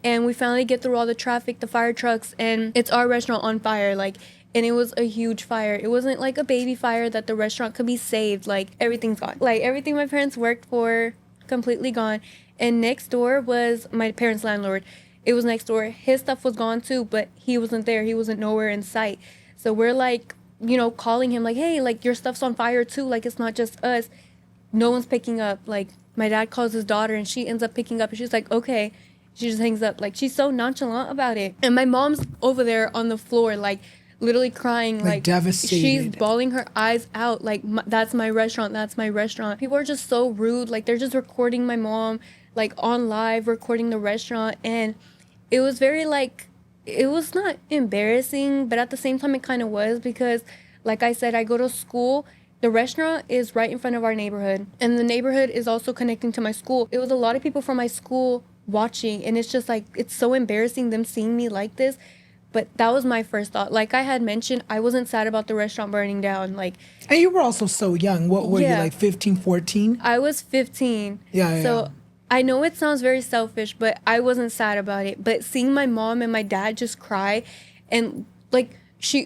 and we finally get through all the traffic, the fire trucks, and it's our restaurant on fire. Like, and it was a huge fire. It wasn't like a baby fire that the restaurant could be saved. Like, everything's gone. Like, everything my parents worked for, completely gone. And next door was my parents' landlord. It was next door. His stuff was gone too, but he wasn't there. He wasn't nowhere in sight. So we're like, you know, calling him like, hey, like, your stuff's on fire too. Like, it's not just us. No one's picking up. Like, my dad calls his daughter, and she ends up picking up, and she's like, okay. She just hangs up. Like, she's so nonchalant about it. And my mom's over there on the floor, like, literally crying. Like, devastated. She's bawling her eyes out. Like, that's my restaurant. That's my restaurant. People are just so rude. Like, they're just recording my mom, like, on live, recording the restaurant. And it was very, like, it was not embarrassing, but at the same time it kind of was, because like I said, I go to school. The restaurant is right in front of our neighborhood, and the neighborhood is also connecting to my school. It was a lot of people from my school watching, and it's just like, it's so embarrassing them seeing me like this. But that was my first thought. Like I had mentioned, I wasn't sad about the restaurant burning down. Like, and you were also so young. What were you, Yeah. like 15, 14? I was 15. Yeah. So I know it sounds very selfish, but I wasn't sad about it. But seeing my mom and my dad just cry, and like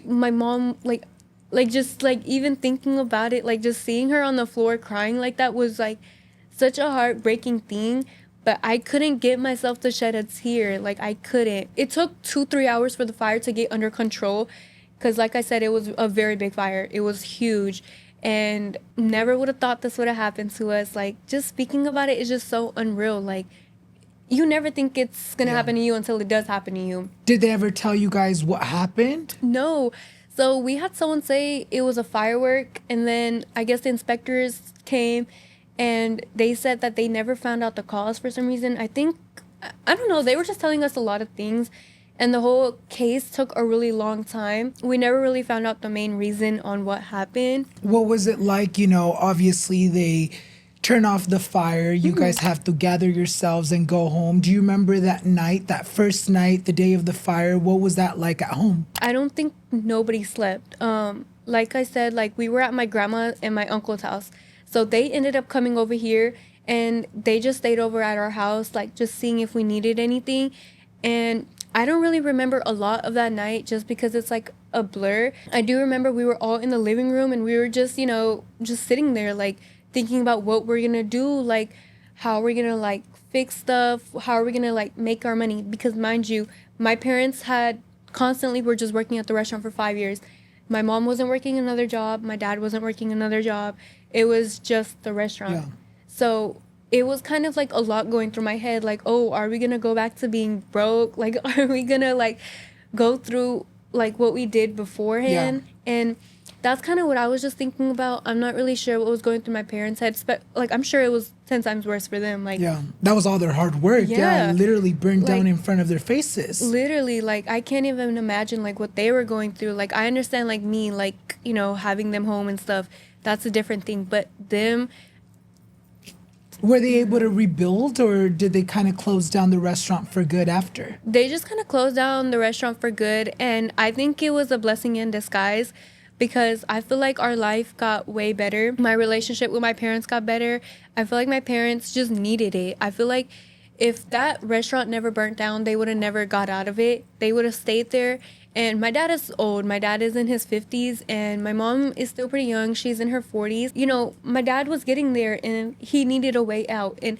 my mom, like just like even thinking about it, like just seeing her on the floor crying like that was like such a heartbreaking thing. But I couldn't get myself to shed a tear. Like I couldn't. It took 2-3 hours for the fire to get under control, because like I said, it was a very big fire. It was huge. And never would have thought this would have happened to us. Like, just speaking about it is just so unreal. Like, you never think it's going to happen to you until it does happen to you. Did they ever tell you guys what happened? No. So we had someone say it was a firework, and then I guess the inspectors came, and they said that they never found out the cause for some reason. I don't know, they were just telling us a lot of things. And the whole case took a really long time. We never really found out the main reason on what happened. What was it like? You know, obviously they turn off the fire. You guys have to gather yourselves and go home. Do you remember that night, that first night, the day of the fire? What was that like at home? I don't think nobody slept. Like I said, like we were at my grandma and my uncle's house. So they ended up coming over here, and they just stayed over at our house, like just seeing if we needed anything. And I don't really remember a lot of that night just because it's like a blur. I do remember we were all in the living room, and we were just, you know, just sitting there like thinking about what we're gonna do, like how we're gonna like fix stuff, how are we gonna like make our money. Because mind you, my parents were just working at the restaurant for 5 years. My mom wasn't working another job. My dad wasn't working another job. It was just the restaurant. Yeah. So it was kind of like a lot going through my head, like, oh, are we gonna go back to being broke? Like, are we gonna like go through like what we did beforehand? Yeah. And that's kind of what I was just thinking about. I'm not really sure what was going through my parents' heads, but like I'm sure it was 10 times worse for them. Like, yeah, that was all their hard work. Yeah. Literally burned down Like, in front of their faces. literally, like I can't even imagine like what they were going through. Like I understand, like me, like, you know, having them home and stuff, that's a different thing. But them, Were they able to rebuild, or did they kind of close down the restaurant for good after? they just kind of closed down the restaurant for good. And I think it was a blessing in disguise, because I feel like our life got way better. My relationship with my parents got better. I feel like my parents just needed it. I feel like if that restaurant never burnt down, they would have never got out of it. They would have stayed there. And my dad is old. My dad is in his 50s, and my mom is still pretty young. She's in her 40s. You know, my dad was getting there, and he needed a way out, and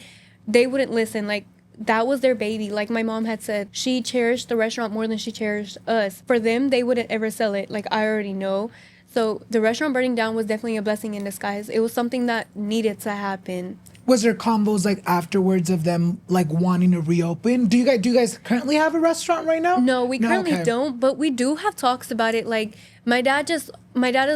they wouldn't listen. Like, that was their baby. Like my mom had said, she cherished the restaurant more than she cherished us. For them, they wouldn't ever sell it. Like, I already know. So the restaurant burning down was definitely a blessing in disguise. It was something that needed to happen. Was there combos like afterwards of them like wanting to reopen? Do you guys currently have a restaurant right now? No, we currently Okay. don't, but we do have talks about it. Like my dad is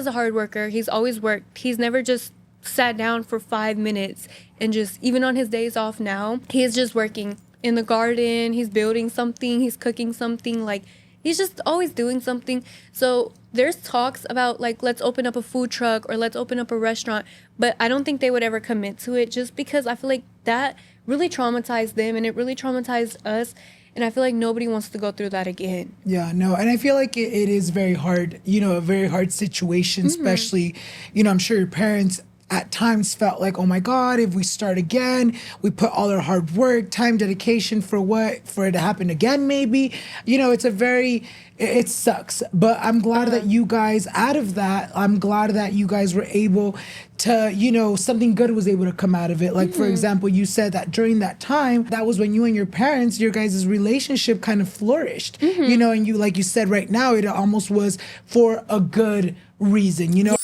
a hard worker. He's always worked. He's never just sat down for 5 minutes and just, even on his days off now, he is just working in the garden. He's building something, he's cooking something, like he's just always doing something. So there's talks about like, let's open up a food truck or let's open up a restaurant, but I don't think they would ever commit to it, just because I feel like that really traumatized them and it really traumatized us. And I feel like nobody wants to go through that again. Yeah, no, and I feel like it is very hard, you know, a very hard situation, especially, you know, I'm sure your parents at times felt like, oh my God, if we start again, we put all our hard work, time, dedication for what? For it to happen again, maybe? You know, it sucks. But I'm glad that you guys, out of that, I'm glad that you guys were able to, you know, something good was able to come out of it. Like, for example, you said that during that time, that was when you and your parents, your guys' relationship kind of flourished, you know, and you, like you said right now, it almost was for a good reason, you know?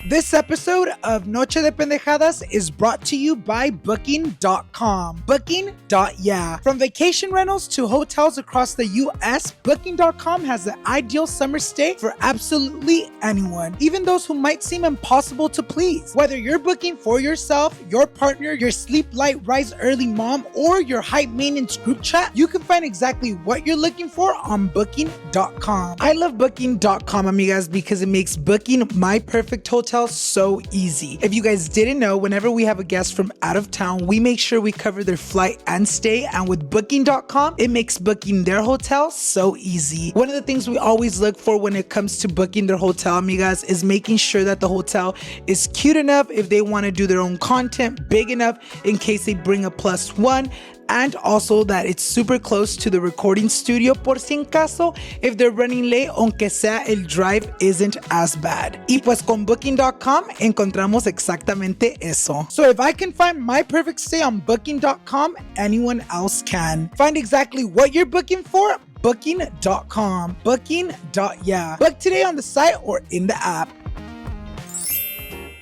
This episode of Noche de Pendejadas is brought to you by Booking.com. Booking.yeah. From vacation rentals to hotels across the U.S., Booking.com has the ideal summer stay for absolutely anyone, even those who might seem impossible to please. Whether you're booking for yourself, your partner, your sleep light, rise early mom, or your high maintenance group chat, you can find exactly what you're looking for on Booking.com. I love Booking.com, amigas, because it makes booking my perfect hotel so easy. If you guys didn't know, whenever we have a guest from out of town, we make sure we cover their flight and stay, and with Booking.com, it makes booking their hotel so easy. One of the things we always look for when it comes to booking their hotel, amigas, is making sure that the hotel is cute enough if they want to do their own content, big enough in case they bring a plus one, and also that it's super close to the recording studio por si en caso if they're running late, aunque sea el drive isn't as bad. Y pues con Booking.com encontramos exactamente eso. So if I can find my perfect stay on Booking.com, anyone else can. Find exactly what you're booking for, Booking.com. Booking.yeah. Book today on the site or in the app.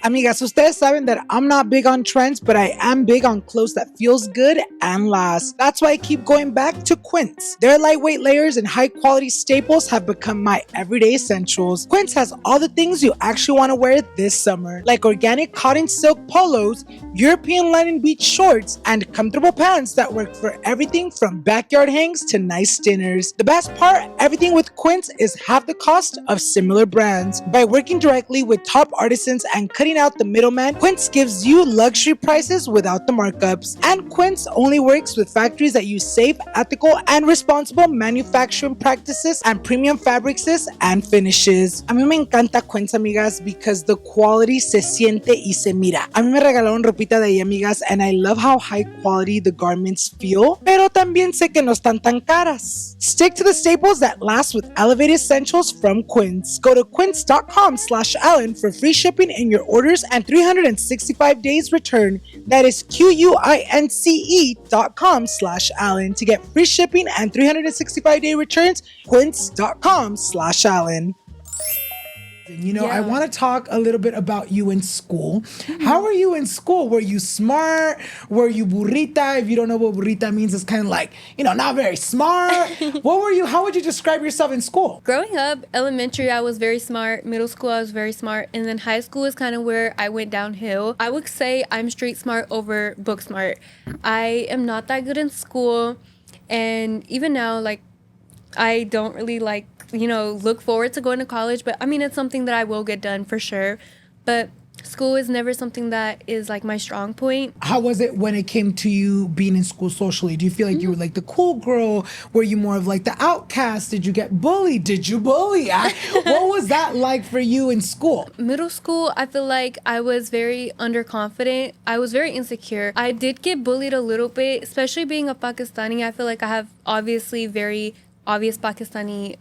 Amigas, ustedes saben that I'm not big on trends, but I am big on clothes that feels good and lasts. That's why I keep going back to Quince. Their lightweight layers and high quality staples have become my everyday essentials. Quince has all the things you actually want to wear this summer, like organic cotton silk polos, European linen beach shorts, and comfortable pants that work for everything from backyard hangs to nice dinners. The best part, everything with Quince is half the cost of similar brands. By working directly with top artisans and cutting out the middleman, Quince gives you luxury prices without the markups. And Quince only works with factories that use safe, ethical, and responsible manufacturing practices and premium fabrics and finishes. A mí me encanta Quince, amigas, because the quality se siente y se mira. A mí me regalaron ropita de ahí, amigas, and I love how high quality the garments feel, pero también sé que no están tan caras. Stick to the staples that last with elevated essentials from Quince. Go to quince.com/Ellen for free shipping in your orders and 365 days return. That is QUINCE.com/Allen to get free shipping and 365-day returns. Quince.com/Allen. You know, I want to talk a little bit about you in school. How were you in school? Were you smart? Were you burrita? If you don't know what burrita means, it's kind of like, you know, not very smart. What were you? How would you describe yourself in school? Growing up, elementary, I was very smart. Middle school, I was very smart. And then high school is kind of where I went downhill. I would say I'm street smart over book smart. I am not that good in school. And even now, like, I don't really look forward to going to college, but I mean, it's something that I will get done for sure. But school is never something that is like my strong point. How was it when it came to you being in school socially? Do you feel like you were like the cool girl? Were you more of like the outcast? Did you get bullied? Did you bully? What was that like for you in school? Middle school, I feel like I was very underconfident. I was very insecure. I did get bullied a little bit, especially being a Pakistani. I feel like I have obviously very obvious Pakistani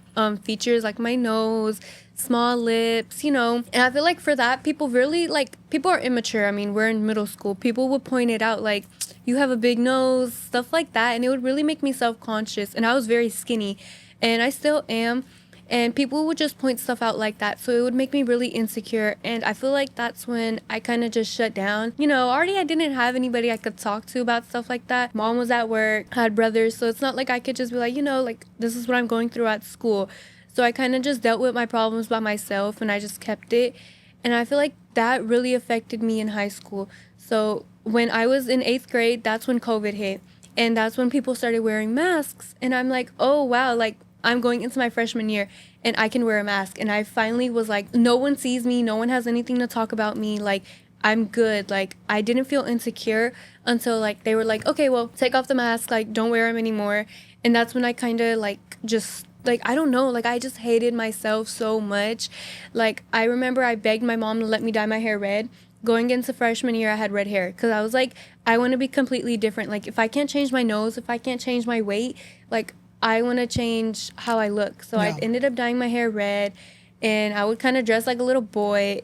features, like my nose, small lips, you know. And I feel like for that, people are immature. I mean, we're in middle school. People would point it out, like, you have a big nose, stuff like that. And it would really make me self-conscious. And I was very skinny. And I still am. And people would just point stuff out like that. So it would make me really insecure. And I feel like that's when I kind of just shut down. You know, already I didn't have anybody I could talk to about stuff like that. Mom was at work, had brothers. So it's not like I could just be like, you know, like, this is what I'm going through at school. So I kind of just dealt with my problems by myself and I just kept it. And I feel like that really affected me in high school. So when I was in 8th grade, that's when COVID hit. And that's when people started wearing masks. And I'm like, oh, wow, like, I'm going into my freshman year and I can wear a mask. And I finally was like, no one sees me. No one has anything to talk about me. Like, I'm good. Like, I didn't feel insecure until, like, they were like, okay, well, take off the mask. Like, don't wear them anymore. And that's when I kind of, like, just, like, I don't know. Like, I just hated myself so much. Like, I remember I begged my mom to let me dye my hair red. Going into freshman year, I had red hair because I was like, I want to be completely different. Like, if I can't change my nose, if I can't change my weight, like, I want to change how I look. So I ended up dyeing my hair red and I would kind of dress like a little boy.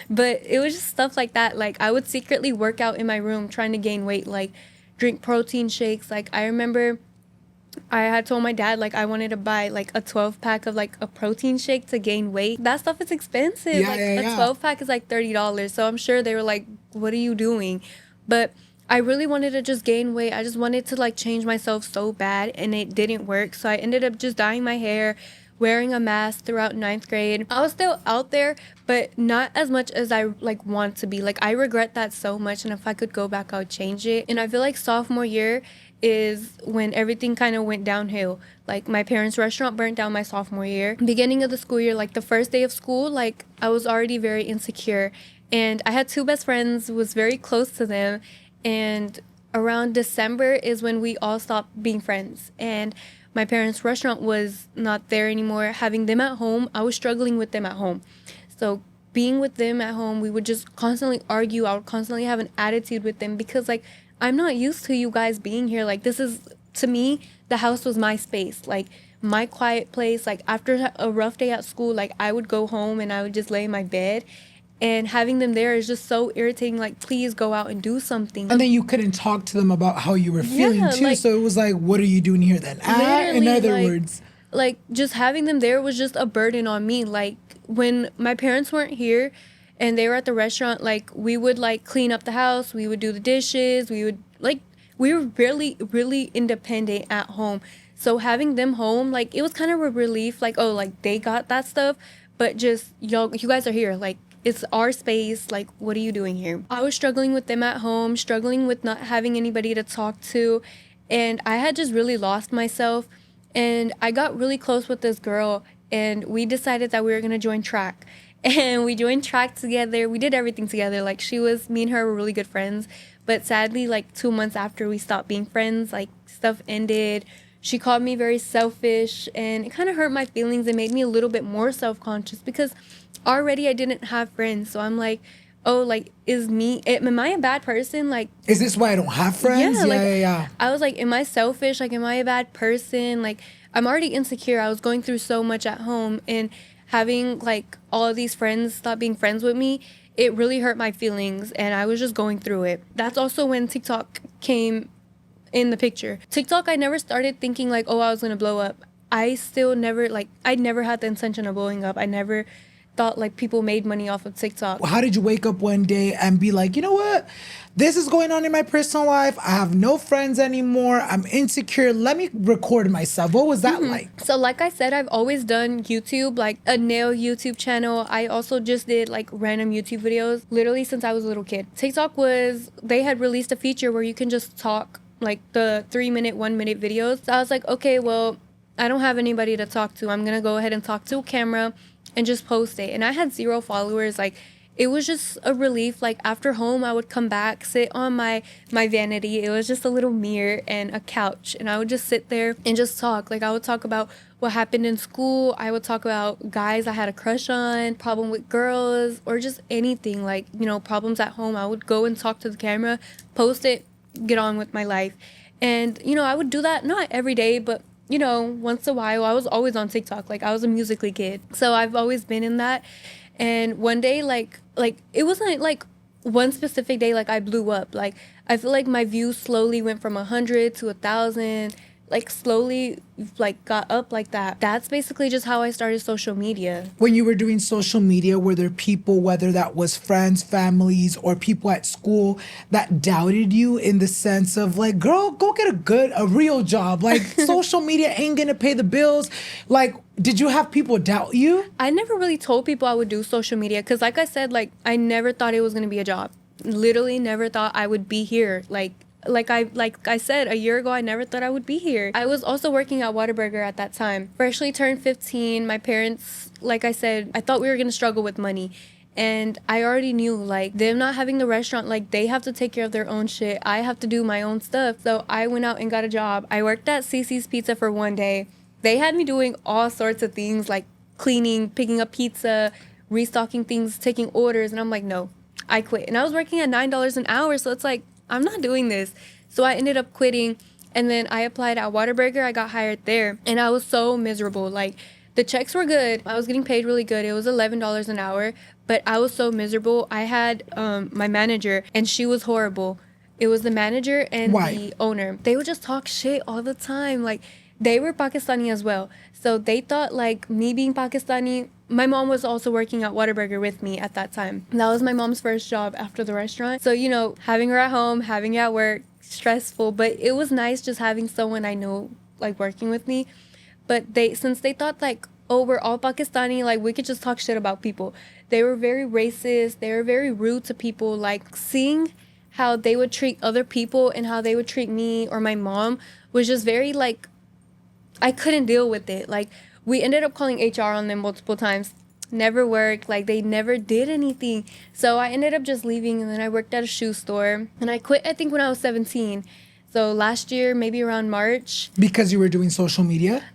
But it was just stuff like that. Like, I would secretly work out in my room trying to gain weight, like drink protein shakes. Like, I remember I had told my dad, like, I wanted to buy, like, a 12-pack of, like, a protein shake to gain weight. That stuff is expensive. Yeah, like, yeah. a 12-pack is, like, $30. So I'm sure they were like, what are you doing? But I really wanted to just gain weight. I just wanted to, like, change myself so bad, and it didn't work. So I ended up just dyeing my hair, wearing a mask throughout ninth grade. I was still out there, but not as much as I, like, want to be. Like, I regret that so much, and if I could go back, I would change it. And I feel like sophomore year is when everything kind of went downhill. Like, my parents' restaurant burnt down my sophomore year. Beginning of the school year, like the first day of school, like, I was already very insecure. And I had two best friends, was very close to them. And around December is when we all stopped being friends. And my parents' restaurant was not there anymore. Having them at home, I was struggling with them at home. So being with them at home, we would just constantly argue. I would constantly have an attitude with them because, like, I'm not used to you guys being here. Like, this is, to me, the house was my space. Like, my quiet place. Like, after a rough day at school, like, I would go home and I would just lay in my bed. And having them there is just so irritating. Like, please go out and do something. And then you couldn't talk to them about how you were feeling too. Like, so it was like, what are you doing here then? In other words. Like, just having them there was just a burden on me. Like, when my parents weren't here and they were at the restaurant, like, we would, like, clean up the house. We would do the dishes. We would, like, we were really, really independent at home. So having them home, like, it was kind of a relief. Like, oh, like, they got that stuff. But just, you guys are here. Like, it's our space. Like, what are you doing here? I was struggling with them at home, struggling with not having anybody to talk to. And I had just really lost myself. And I got really close with this girl. And we decided that we were going to join track. And we joined track together. We did everything together. Like, me and her were really good friends. But sadly, like, 2 months after we stopped being friends, like, stuff ended. She called me very selfish. And it kind of hurt my feelings and made me a little bit more self-conscious because already I didn't have friends. So I'm like, oh, like, am I a bad person? Like, is this why I don't have friends? Yeah. I was like, am I selfish? Like, am I a bad person? Like, I'm already insecure. I was going through so much at home, and having, like, all of these friends stop being friends with me, it really hurt my feelings, and I was just going through it. That's also when TikTok came in the picture. TikTok, I never started thinking, like, oh, I was going to blow up. I never had the intention of blowing up. I never thought, like, people made money off of TikTok. How did you wake up one day and be like, you know what? This is going on in my personal life. I have no friends anymore. I'm insecure. Let me record myself. What was that like? So, like I said, I've always done YouTube, like a nail YouTube channel. I also just did, like, random YouTube videos, literally since I was a little kid. TikTok they had released a feature where you can just talk, like, the 3-minute, 1-minute videos. So I was like, okay, well, I don't have anybody to talk to. I'm going to go ahead and talk to a camera and just post it. And I had 0 followers. Like, it was just a relief. Like, after home, I would come back, sit on my vanity. It was just a little mirror and a couch. And I would just sit there and just talk. Like, I would talk about what happened in school. I would talk about guys I had a crush on, problem with girls, or just anything. Like, problems at home. I would go and talk to the camera, post it, get on with my life. And, I would do that not every day, but once in a while. I was always on TikTok. Like, I was a Musical.ly kid. So I've always been in that. And one day, like it wasn't like one specific day, like, I blew up. Like, I feel like my views slowly went from 100 to 1,000. Like, slowly, like, got up like that. That's basically just how I started social media. When you were doing social media, were there people, whether that was friends, families, or people at school, that doubted you in the sense of, like, girl, go get a real job. Like, social media ain't gonna pay the bills. Like, did you have people doubt you? I never really told people I would do social media because, like I said, like, I never thought it was gonna be a job. Literally never thought I would be here. Like I said, a year ago, I never thought I would be here. I was also working at Whataburger at that time. Freshly turned 15. My parents, like I said, I thought we were going to struggle with money. And I already knew, like, them not having the restaurant, like, they have to take care of their own shit. I have to do my own stuff. So I went out and got a job. I worked at CC's Pizza for one day. They had me doing all sorts of things, like cleaning, picking up pizza, restocking things, taking orders. And I'm like, no, I quit. And I was working at $9 an hour. So it's like, I'm not doing this. So I ended up quitting, and then I applied at Whataburger. I got hired there, and I was so miserable. Like, the checks were good. I was getting paid really good. It was $11 an hour, but I was so miserable. I had my manager, and she was horrible. It was the manager and Why? the owner. They would just talk shit all the time. Like, they were Pakistani as well. So they thought like me being Pakistani, my mom was also working at Whataburger with me at that time. That was my mom's first job after the restaurant. So, you know, having her at home, having her at work, stressful, but it was nice just having someone I know like working with me. But since they thought like, oh, we're all Pakistani, like we could just talk shit about people. They were very racist. They were very rude to people. Like seeing how they would treat other people and how they would treat me or my mom was just very like, I couldn't deal with it. Like we ended up calling HR on them multiple times. Never worked. Like they never did anything. So I ended up just leaving, and then I worked at a shoe store, and I quit I think when I was 17. So last year, maybe around March. Because you were doing social media?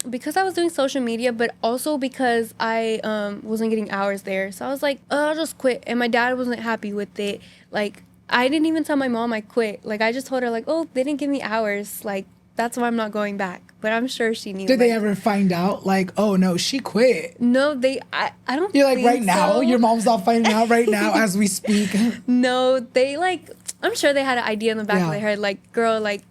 Because I was doing social media, but also because I wasn't getting hours there. So I was like, oh, I'll just quit. And my dad wasn't happy with it. Like, I didn't even tell my mom I quit. Like, I just told her, like, oh, they didn't give me hours. Like, that's why I'm not going back. But I'm sure she knew. Did they ever find out, like, oh, no, she quit? No, I don't You're like, think right now? so. Your mom's not finding out right now as we speak? No, they, like, I'm sure they had an idea in the back of their head. Like, girl, like,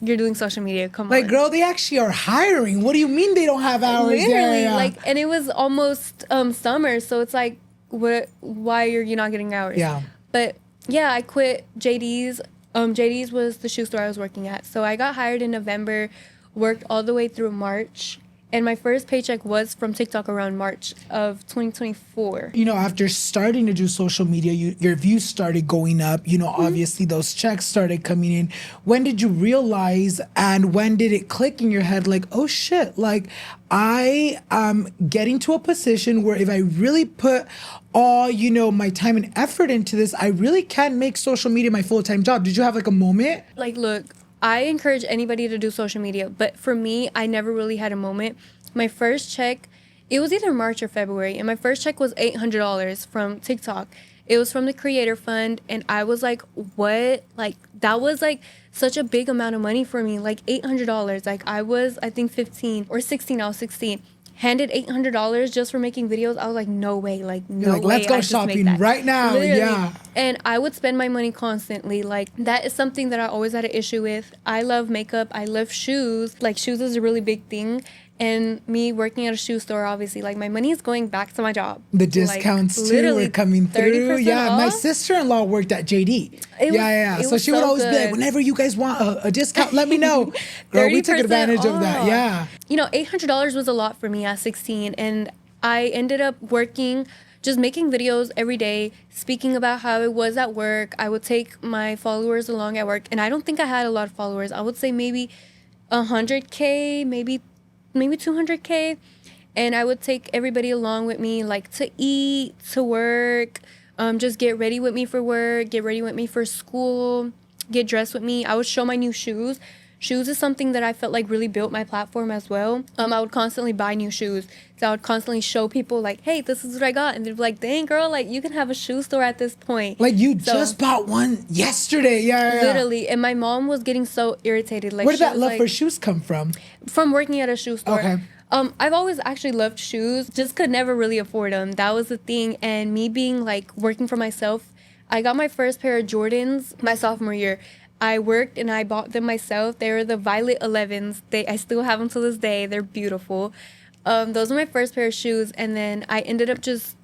you're doing social media. Come on. Like, girl, they actually are hiring. What do you mean they don't have hours? Literally, Yeah. like, and it was almost summer, so it's like, why are you not getting hours? Yeah. But yeah, I quit JD's. JD's was the shoe store I was working at. So I got hired in November, worked all the way through March. And my first paycheck was from TikTok around March of 2024. You know, after starting to do social media, your views started going up. You know, obviously those checks started coming in. When did you realize, and when did it click in your head, like, oh shit, like I am getting to a position where if I really put all, you know, my time and effort into this, I really can make social media my full-time job. Did you have like a moment? Like, look, I encourage anybody to do social media, but for me, I never really had a moment. My first check, it was either March or February, and my first check was $800 from TikTok. It was from the Creator Fund, and I was like, what? Like, that was like such a big amount of money for me, like $800. Like, I was, I think 15 or 16, I was 16. Handed $800 just for making videos. I was like, no way, like, no way. Let's go shopping right now. Literally. Yeah. And I would spend my money constantly. Like, that is something that I always had an issue with. I love makeup. I love shoes. Like, shoes is a really big thing. And me working at a shoe store, obviously, like, my money is going back to my job. The discounts, like, too, were coming through. Yeah, off. My sister-in-law worked at JD. So she would always be like, whenever you guys want a discount, let me know. Girl, we took advantage of that, yeah. You know, $800 was a lot for me at 16. And I ended up working, just making videos every day, speaking about how it was at work. I would take my followers along at work. And I don't think I had a lot of followers. I would say maybe 100K, maybe 200K, and I would take everybody along with me, like to eat, to work, just get ready with me for work, get ready with me for school, get dressed with me. I would show my new shoes. Shoes is something that I felt like really built my platform as well. I would constantly buy new shoes. So I would constantly show people like, hey, this is what I got. And they'd be like, dang, girl, like you can have a shoe store at this point. Like you just bought one yesterday. Yeah. Literally. And my mom was getting so irritated. Like, where did that love for shoes come from? From working at a shoe store. Okay. I've always actually loved shoes, just could never really afford them. That was the thing. And me being like working for myself, I got my first pair of Jordans my sophomore year. I worked and I bought them myself. They were the Violet 11s. I still have them to this day. They're beautiful. Those were my first pair of shoes. And then I ended up just,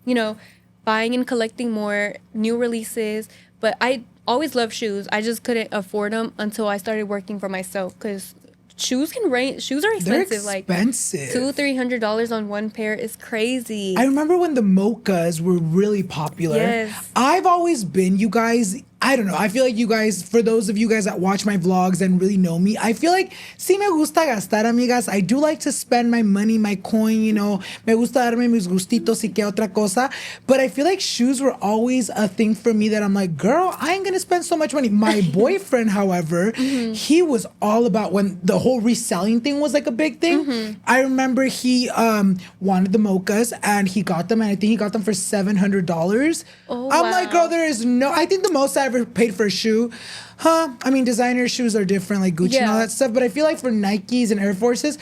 you know, buying and collecting more new releases. But I always loved shoes. I just couldn't afford them until I started working for myself, because shoes can range. Shoes are expensive. They're expensive. Like $200-$300 on one pair is crazy. I remember when the mochas were really popular. Yes. I've always been, you guys, I don't know. I feel like you guys, for those of you guys that watch my vlogs and really know me, I feel like sí me gusta gastar, amigas. I do like to spend my money, my coin, you know. Me gusta darme mis gustitos y que otra cosa. But I feel like shoes were always a thing for me that I'm like, girl, I ain't gonna spend so much money. My boyfriend, however, he was all about when the whole reselling thing was like a big thing. I remember he wanted the mochas and he got them, and I think he got them for $700. Oh, I'm wow. like, girl, there is no, I think the most I ever paid for a shoe, I mean, designer shoes are different, like Gucci and all that stuff, but I feel like for Nikes and Air Forces,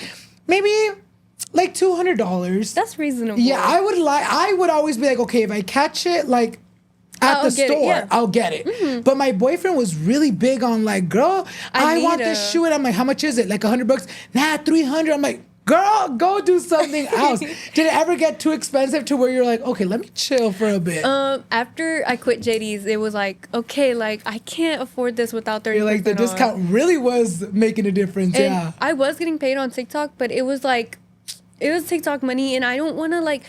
maybe like $200. That's reasonable. Yeah, I would always be like, okay, if I catch it, like, at the get it, store, yeah. I'll get it. But my boyfriend was really big on like, girl, I want this shoe. And I'm like, how much is it? Like $100? Nah, 300. I'm like, girl, go do something else. Did it ever get too expensive to where you're like, okay, let me chill for a bit? After I quit JD's, it was like, okay, like I can't afford this without 30%. You're like, the discount really was making a difference. And yeah. I was getting paid on TikTok, but it was like, it was TikTok money, and I don't want to like,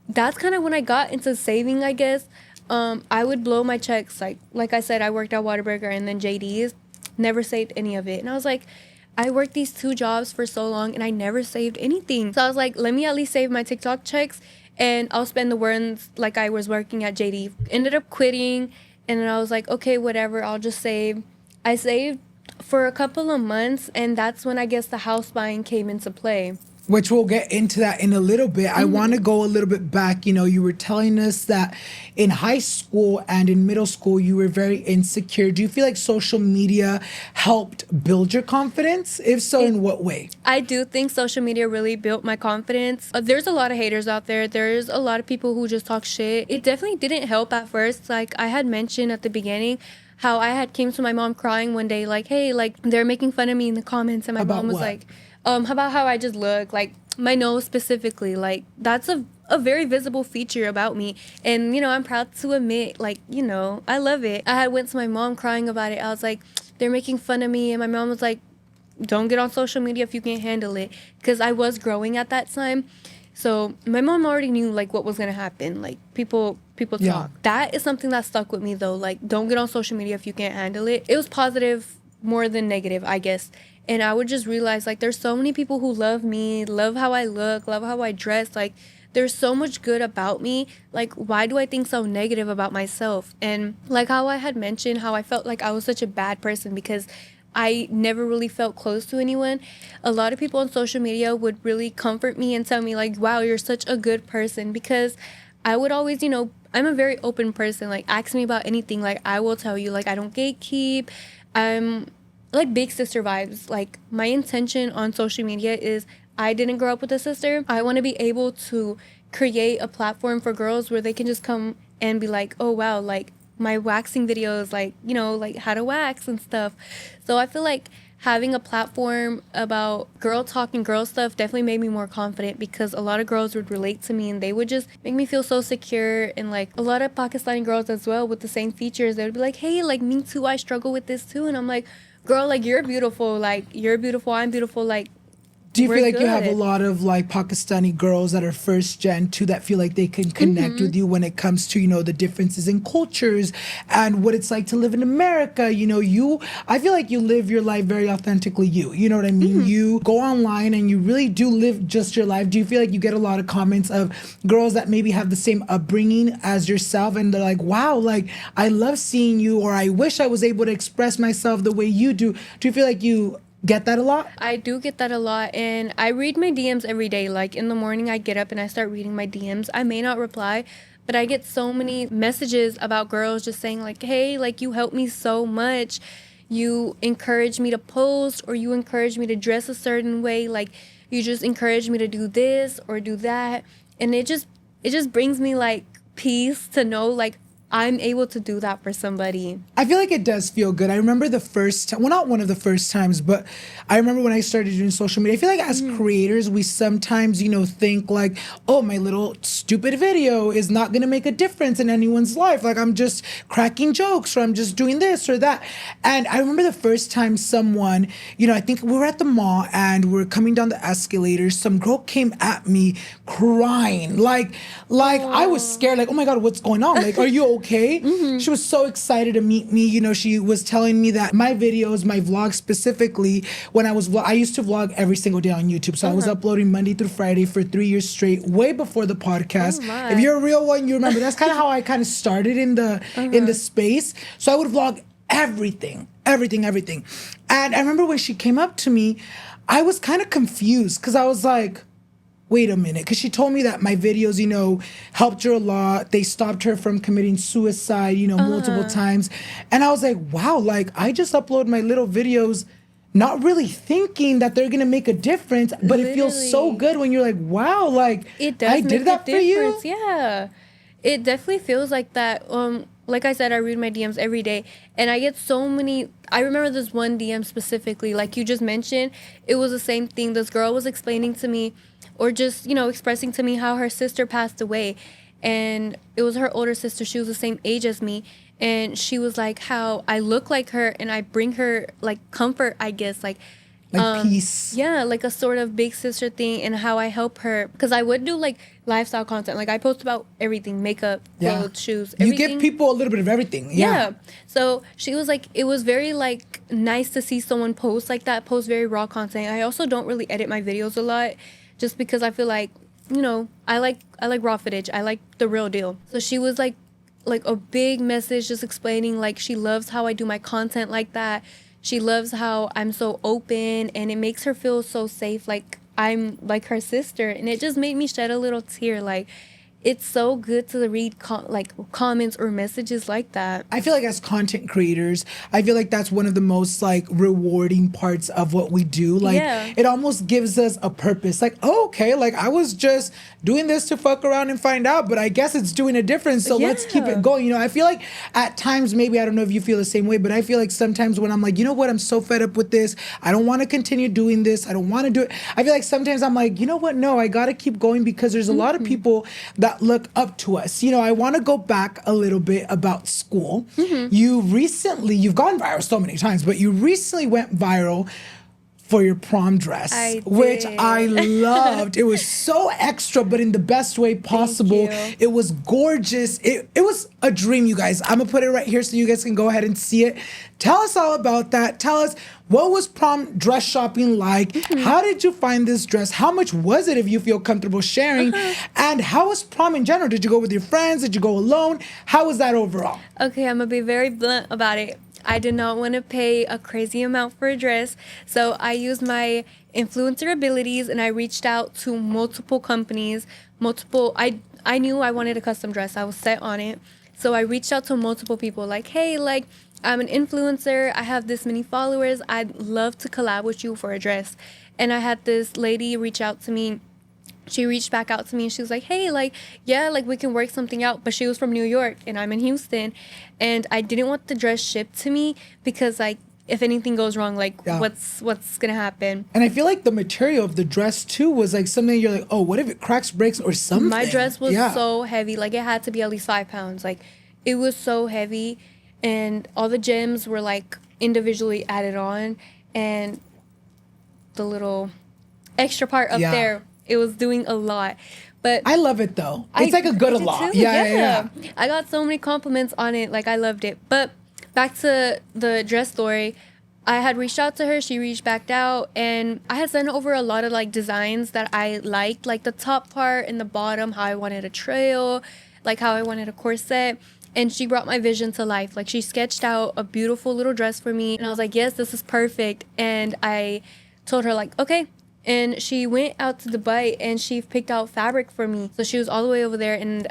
that's kind of when I got into saving, I guess. I would blow my checks. Like I said, I worked at Whataburger and then JD's, never saved any of it. And I was like, I worked these 2 jobs for so long and I never saved anything. So I was like, let me at least save my TikTok checks and I'll spend the ones like I was working at JD. Ended up quitting, and then I was like, okay, whatever, I'll just save. I saved for a couple of months, and that's when I guess the house buying came into play. Which we'll get into that in a little bit. I want to go a little bit back. You know, you were telling us that in high school and in middle school, you were very insecure. Do you feel like social media helped build your confidence? If so, in what way? I do think social media really built my confidence. There's a lot of haters out there. There's a lot of people who just talk shit. It definitely didn't help at first. Like I had mentioned at the beginning, how I had came to my mom crying one day, like, hey, like they're making fun of me in the comments. And my mom was like, about how I just look, like my nose specifically, like that's a very visible feature about me. And, you know, I'm proud to admit, like, you know, I love it. I had went to my mom crying about it. I was like, they're making fun of me. And my mom was like, don't get on social media if you can't handle it. Because I was growing at that time. So my mom already knew like what was going to happen. Like people talk. That is something that stuck with me though. Like, don't get on social media if you can't handle it. It was positive more than negative, I guess. And I would just realize, like, there's so many people who love me, love how I look, love how I dress. Like, there's so much good about me. Like, why do I think so negative about myself? And like how I had mentioned, how I felt like I was such a bad person because I never really felt close to anyone. A lot of people on social media would really comfort me and tell me, like, wow, you're such a good person. Because I would always, you know, I'm a very open person. Like, ask me about anything. Like, I will tell you. Like, I don't gatekeep. I'm like big sister vibes. Like, my intention on social media is I didn't grow up with a sister. I want to be able to create a platform for girls where they can just come and be like, oh wow, like my waxing videos, like, you know, like how to wax and stuff. So I feel like having a platform about girl talk and girl stuff definitely made me more confident, because a lot of girls would relate to me and they would just make me feel so secure. And like a lot of Pakistani girls as well with the same features, they would be like, hey, like me too, I struggle with this too. And I'm like, girl, like you're beautiful, I'm beautiful, like. Do you feel like you have a lot of like Pakistani girls that are first gen too, that feel like they can connect with you when it comes to, you know, the differences in cultures and what it's like to live in America? You know, I feel like you live your life very authentically you know what I mean? You go online and you really do live just your life. Do you feel like you get a lot of comments of girls that maybe have the same upbringing as yourself and they're like, wow, like I love seeing you, or I wish I was able to express myself the way you do? Do you feel like you get that a lot? I do get that a lot, and I read my DMs every day. Like in the morning I get up and I start reading my DMs. I may not reply, but I get so many messages about girls just saying like, hey, like you helped me so much. You encourage me to post, or you encourage me to dress a certain way. Like you just encourage me to do this or do that. And it just brings me like peace to know like I'm able to do that for somebody. I feel like it does feel good. I remember the first time, well, not one of the first times, but I remember when I started doing social media. I feel like as creators, we sometimes, you know, think like, oh, my little stupid video is not going to make a difference in anyone's life. Like I'm just cracking jokes, or I'm just doing this or that. And I remember the first time someone, you know, I think we were at the mall and we're coming down the escalators. Some girl came at me crying. Like I was scared. Like, oh my God, what's going on? Like, are you okay? She was so excited to meet me. You know, she was telling me that my videos, my vlogs specifically, when I used to vlog every single day on YouTube. So I was uploading Monday through Friday for 3 years straight, way before the podcast. If you're a real one, you remember. That's kind of how I kind of started in the space. So I would vlog everything. And I remember when she came up to me, I was kind of confused because I was like, wait a minute, because she told me that my videos, you know, helped her a lot. They stopped her from committing suicide, you know, multiple times. And I was like, wow, like I just upload my little videos not really thinking that they're going to make a difference, but it feels so good when you're like, wow, like it does I did that for you. Yeah. It definitely feels like that. like I said, I read my DMs every day, and I get so many. I remember this one DM specifically, like you just mentioned. It was the same thing. This girl was explaining to me, or just, expressing to me how her sister passed away, and it was her older sister. She was the same age as me, and she was like, how I look like her, and I bring her like comfort, I guess, like peace. Yeah, like a sort of big sister thing, and how I help her, because I would do like lifestyle content. Like I post about everything, makeup, clothes, shoes, everything. You give people a little bit of everything. Yeah. So she was like, it was very like nice to see someone post like that, post very raw content. I also don't really edit my videos a lot, just because I feel like, I like raw footage. I like the real deal. So she was like a big message, just explaining like she loves how I do my content like that. She loves how I'm so open, and it makes her feel so safe, like I'm like her sister. And it just made me shed a little tear. Like, it's so good to read comments or messages like that. I feel like as content creators, I feel like that's one of the most like rewarding parts of what we do. Like it almost gives us a purpose. Like, oh, okay, like I was just doing this to fuck around and find out, but I guess it's doing a difference. So let's keep it going. I feel like at times, maybe, I don't know if you feel the same way, but I feel like sometimes when I'm like, you know what, I'm so fed up with this. I don't want to continue doing this. I don't want to do it. I feel like sometimes I'm like, you know what? No, I got to keep going, because there's a lot of people that look up to us. I want to go back a little bit about school. You've gone viral so many times, but you recently went viral for your prom dress, which I loved. It was so extra, but in the best way possible. It was gorgeous. It was a dream, you guys. I'm gonna put it right here so you guys can go ahead and see it. Tell us all about that. Tell us, what was prom dress shopping like? How did you find this dress? How much was it, if you feel comfortable sharing? And how was prom in general? Did you go with your friends? Did you go alone? How was that overall? Okay, I'm gonna be very blunt about it. I did not want to pay a crazy amount for a dress, so I used my influencer abilities, and I reached out to multiple companies. I knew I wanted a custom dress. I was set on it. So I reached out to multiple people, like, hey, like, I'm an influencer. I have this many followers. I'd love to collab with you for a dress. And I had this lady reach out to me. She reached back out to me, and she was like, hey, like, yeah, like, we can work something out. But she was from New York, and I'm in Houston. And I didn't want the dress shipped to me, because, like, if anything goes wrong, like, what's going to happen? And I feel like the material of the dress, too, was, like, something you're like, oh, what if it cracks, breaks, or something? My dress was so heavy. Like, it had to be at least 5 pounds. Like, it was so heavy. And all the gems were, like, individually added on. And the little extra part up there, it was doing a lot. But I love it, though. It's like a good a lot. Yeah. I got so many compliments on it. Like, I loved it. But back to the dress story, I had reached out to her. She reached back out, and I had sent over a lot of like designs that I liked, like the top part and the bottom, how I wanted a trail, like how I wanted a corset. And she brought my vision to life. Like, she sketched out a beautiful little dress for me, and I was like, yes, this is perfect. And I told her, like, okay. And she went out to Dubai, and she picked out fabric for me. So she was all the way over there, and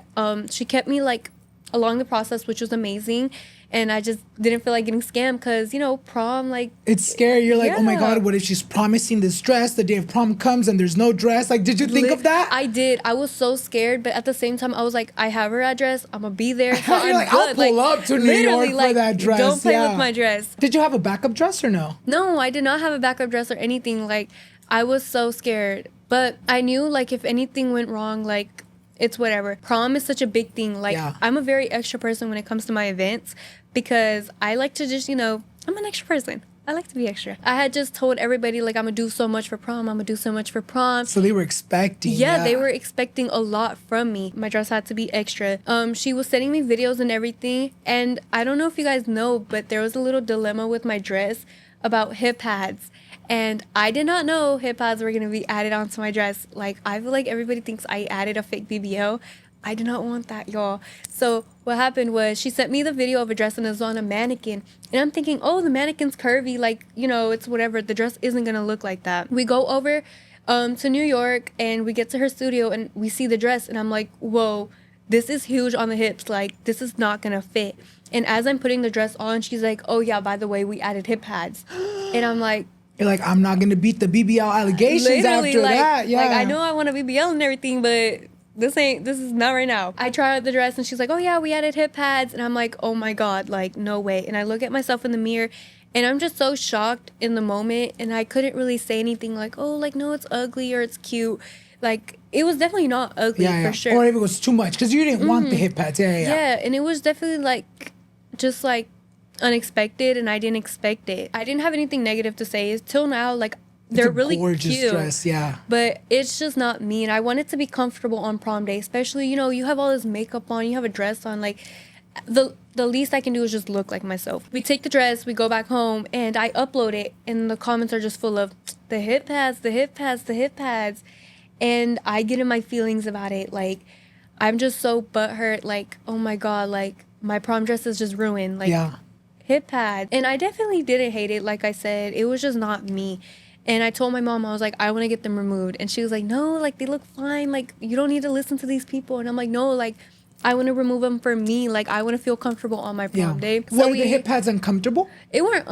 she kept me like along the process, which was amazing. And I just didn't feel like getting scammed, because, prom, like, it's scary. You're like, oh my God, what if she's promising this dress, the day of prom comes and there's no dress? Like, did you think of that? I did. I was so scared, but at the same time, I was like, I have her address. I'm gonna be there. So You're like, I'll pull up to New York for that dress. Don't play with my dress. Did you have a backup dress or no? No, I did not have a backup dress or anything. Like, I was so scared, but I knew, like, if anything went wrong, like, it's whatever. Prom is such a big thing. Like, I'm a very extra person when it comes to my events, because I like to just, I'm an extra person. I like to be extra. I had just told everybody, like, I'm going to do so much for prom. I'm going to do so much for prom. So they were expecting. Yeah, they were expecting a lot from me. My dress had to be extra. She was sending me videos and everything. And I don't know if you guys know, but there was a little dilemma with my dress about hip pads. And I did not know hip pads were going to be added onto my dress. Like, I feel like everybody thinks I added a fake BBL. I did not want that, y'all. So what happened was, she sent me the video of a dress, and it was on a mannequin. And I'm thinking, oh, the mannequin's curvy. Like, it's whatever. The dress isn't going to look like that. We go over to New York, and we get to her studio, and we see the dress. And I'm like, whoa, this is huge on the hips. Like, this is not going to fit. And as I'm putting the dress on, she's like, oh, yeah, by the way, we added hip pads. And I'm like, you're like, I'm not going to beat the BBL allegations after that. Yeah. Like, I know I want a BBL and everything, but this is not right now. I try out the dress and she's like, oh yeah, we added hip pads. And I'm like, oh my God, like no way. And I look at myself in the mirror and I'm just so shocked in the moment. And I couldn't really say anything like, oh, like, no, it's ugly or it's cute. Like, it was definitely not ugly for sure. Or if it was too much, because you didn't want the hip pads. Yeah, and it was definitely like, just like unexpected, and I didn't expect it. I didn't have anything negative to say. Till now, like, they're really gorgeous cute. Dress, yeah. But it's just not me, and I want it to be comfortable on prom day, especially, you know, you have all this makeup on, you have a dress on, like, the least I can do is just look like myself. We take the dress, we go back home, and I upload it, and the comments are just full of the hip pads, the hip pads, the hip pads. And I get in my feelings about it. Like, I'm just so butthurt. Like, oh my God, like, my prom dress is just ruined. Like, hip pad. And I definitely didn't hate it. Like I said, it was just not me. And I told my mom, I was like, I want to get them removed. And she was like, no, like, they look fine. Like, you don't need to listen to these people. And I'm like, no, like, I want to remove them for me. Like, I want to feel comfortable on my prom day. So were the hip pads uncomfortable? They weren't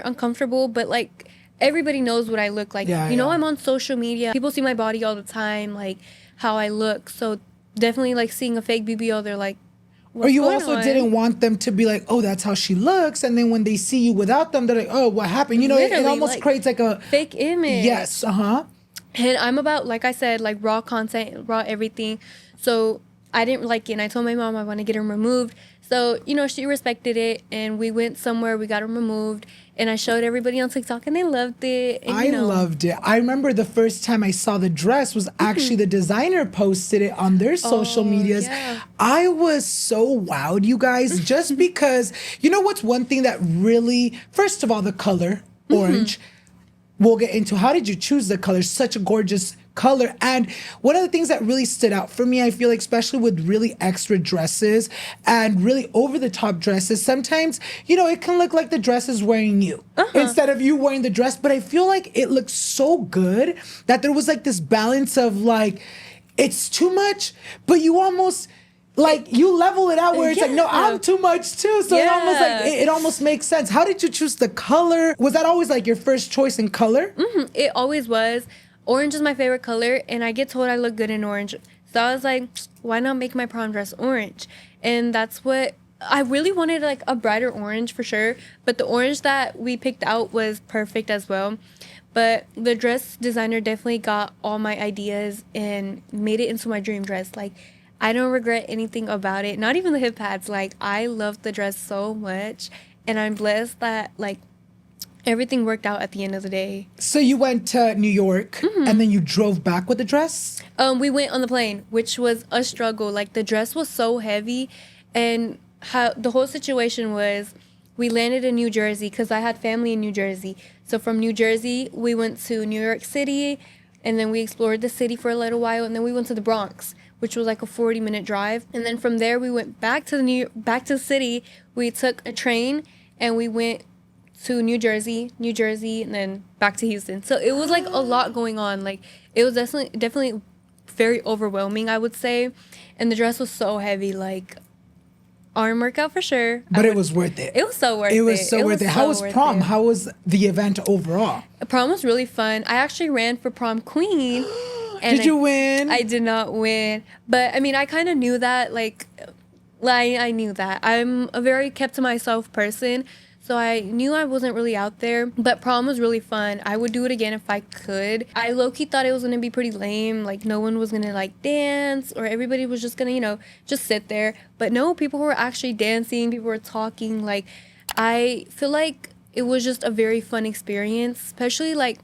uncomfortable, but, like, everybody knows what I look like. You know, I'm on social media. People see my body all the time, like, how I look. So definitely, like, seeing a fake BBL, they're like, what's or you going also on? didn't want them to be like, oh, that's how she looks. And then when they see you without them, they're like, oh, what happened? You know, it almost like, creates like a fake image. Yes, And I'm about, like I said, like, raw content, raw everything. So I didn't like it. And I told my mom I want to get them removed. So, you know, she respected it. And we went somewhere, we got them removed. And I showed everybody on TikTok and they loved it. And, I loved it. I remember the first time I saw the dress was actually the designer posted it on their social medias. Yeah. I was so wowed, you guys, just because, you know what's one thing that really, first of all, the color, orange. We'll get into how did you choose the color? Such a gorgeous color. And one of the things that really stood out for me, I feel like, especially with really extra dresses and really over the top dresses, sometimes, you know, it can look like the dress is wearing you instead of you wearing the dress. But I feel like it looks so good that there was like this balance of like, it's too much, but you almost... like you level it out where it's like, no, I'm too much too. So it almost like it almost makes sense. How did you choose the color? Was that always like your first choice in color? It always was. Orange is my favorite color, and I get told I look good in orange. So I was like, why not make my prom dress orange? And that's what I really wanted, like a brighter orange for sure. But the orange that we picked out was perfect as well. But the dress designer definitely got all my ideas and made it into my dream dress. Like, I don't regret anything about it. Not even the hip pads. Like, I loved the dress so much. And I'm blessed that, like, everything worked out at the end of the day. So you went to New York and then you drove back with the dress? We went on the plane, which was a struggle. Like, the dress was so heavy. And how the whole situation was, we landed in New Jersey because I had family in New Jersey. So from New Jersey, we went to New York City. And then we explored the city for a little while. And then we went to the Bronx, which was like a 40-minute drive. And then from there, we went back to the city. We took a train and we went to New Jersey, and then back to Houston. So it was like a lot going on. Like, it was definitely very overwhelming, I would say. And the dress was so heavy, like, arm workout for sure. But it was worth it. It was so worth it. It was so worth it. How was prom? How was the event overall? Prom was really fun. I actually ran for prom queen. Did you win? I did not win. But, I mean, I kind of knew that. Like, I knew that. I'm a very kept to myself person. So I knew I wasn't really out there. But prom was really fun. I would do it again if I could. I low-key thought it was going to be pretty lame. Like, no one was going to, like, dance. Or everybody was just going to, you know, just sit there. But no, people were actually dancing. People were talking. Like, I feel like it was just a very fun experience. Especially, like,